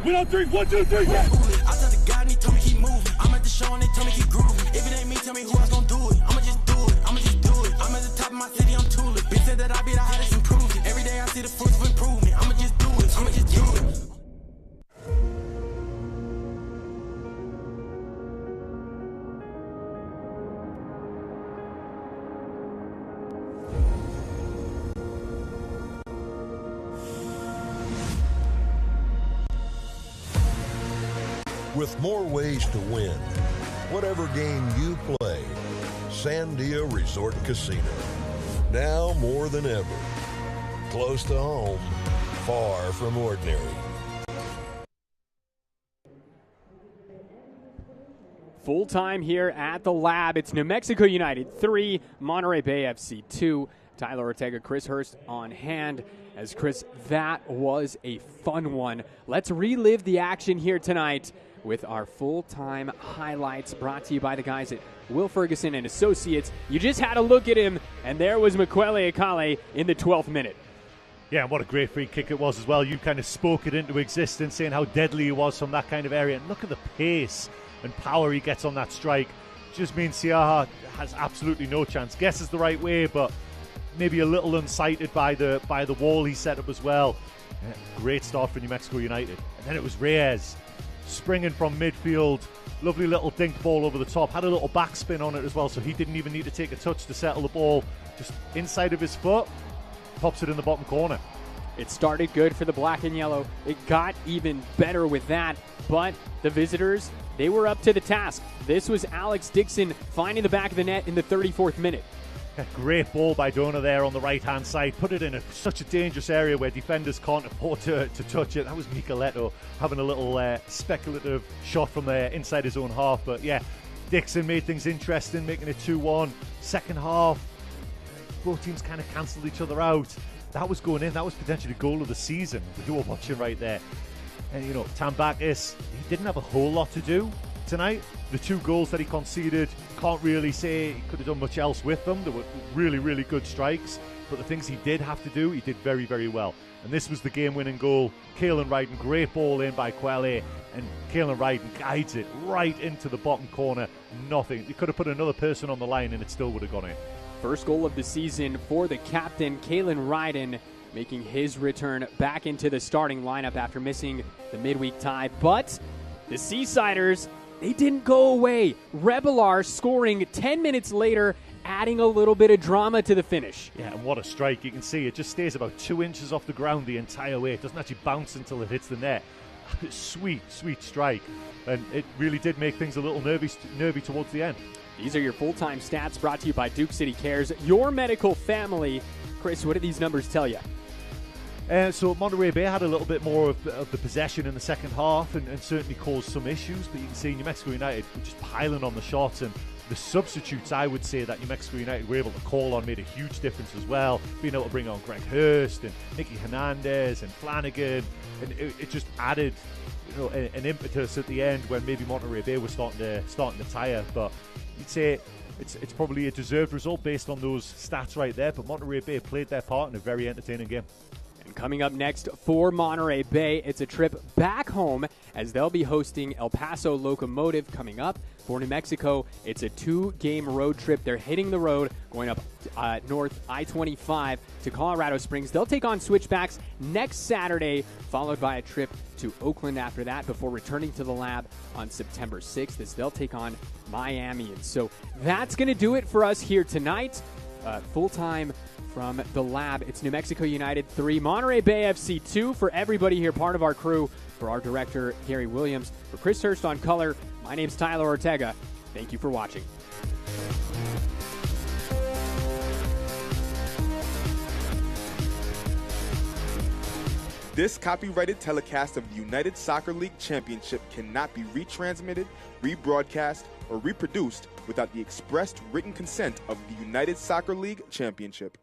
We on 3, 1, 2, 3, yeah. I said the guy and he told me keep moving. I'm at the show and they told me keep grooving. If it ain't me, tell me who else gon' do it. I'ma just do it. I'ma just do it. I'm at the top of my city, I'm Tulip. Bitch said that I be the hottest improvement. Every day I see the fruits of improvement. I'ma just do it. I'ma just do it. With more ways to win, whatever game you play, Sandia Resort Casino. Now more than ever. Close to home, far from ordinary. Full time here at the Lab. It's New Mexico United 3, Monterey Bay FC 2. Tyler Ortega, Chris Hurst on hand. As Chris, that was a fun one. Let's relive the action here tonight with our full-time highlights, brought to you by the guys at Will Ferguson and Associates. You just had a look at him, and there was Mukwele Akale in the 12th minute. Yeah, and what a great free kick it was as well. You kind of spoke it into existence, saying how deadly he was from that kind of area. And look at the pace and power he gets on that strike. Just means Siaha has absolutely no chance. Guesses the right way, but maybe a little unsighted by the wall he set up as well. Yeah, great start for New Mexico United. And then it was Reyes springing from midfield. Lovely little dink ball over the top. Had a little backspin on it as well, so he didn't even need to take a touch to settle the ball. Just inside of his foot, pops it in the bottom corner. It started good for the black and yellow. It got even better with that, but the visitors, they were up to the task. This was Alex Dixon finding the back of the net in the 34th minute. A great ball by Dona there on the right-hand side. Put it in such a dangerous area where defenders can't afford to touch it. That was Micheletto having a little speculative shot from there inside his own half. But yeah, Dixon made things interesting, making it 2-1. Second half, both teams kind of cancelled each other out. That was going in. That was potentially the goal of the season. You were watching right there. And, you know, Tambakis, he didn't have a whole lot to do tonight. The 2 goals that he conceded, can't really say he could have done much else with them. They were really, really good strikes. But the things he did have to do, he did very, very well. And this was the game-winning goal. Kaelan Ryden, great ball in by Kwele. And Kaelan Ryden guides it right into the bottom corner. Nothing. He could have put another person on the line and it still would have gone in. First goal of the season for the captain, Kaelan Ryden, making his return back into the starting lineup after missing the midweek tie. But the Seasiders, they didn't go away. Rebelar scoring 10 minutes later adding a little bit of drama to the finish. Yeah, and what a strike. You can see it just stays about 2 inches off the ground the entire way. It doesn't actually bounce until it hits the net. Sweet, sweet strike. And it really did make things a little nervy towards the end. These are your full-time stats brought to you by Duke City Cares, your medical family. Chris, what do these numbers tell you? So Monterey Bay had a little bit more of the possession in the second half and certainly caused some issues, but you can see New Mexico United were just piling on the shots, and the substitutes, I would say, that New Mexico United were able to call on made a huge difference as well. Being able to bring on Greg Hurst and Nicky Hernandez and Flanagan, and it just added, you know, an impetus at the end when maybe Monterey Bay was starting to tire. But you'd say it's probably a deserved result based on those stats right there. But Monterey Bay played their part in a very entertaining game. And coming up next for Monterey Bay, it's a trip back home as they'll be hosting El Paso Locomotive coming up. For New Mexico, it's a 2-game road trip. They're hitting the road, going up north I-25 to Colorado Springs. They'll take on Switchbacks next Saturday, followed by a trip to Oakland after that before returning to the Lab on September 6th as they'll take on Miami. And so that's going to do it for us here tonight. Full-time from the Lab, it's New Mexico United 3, Monterey Bay FC 2. For everybody here, part of our crew, for our director, Gary Williams, for Chris Hurst on color, my name's Tyler Ortega. Thank you for watching. This copyrighted telecast of the United Soccer League Championship cannot be retransmitted, rebroadcast, or reproduced without the expressed written consent of the United Soccer League Championship.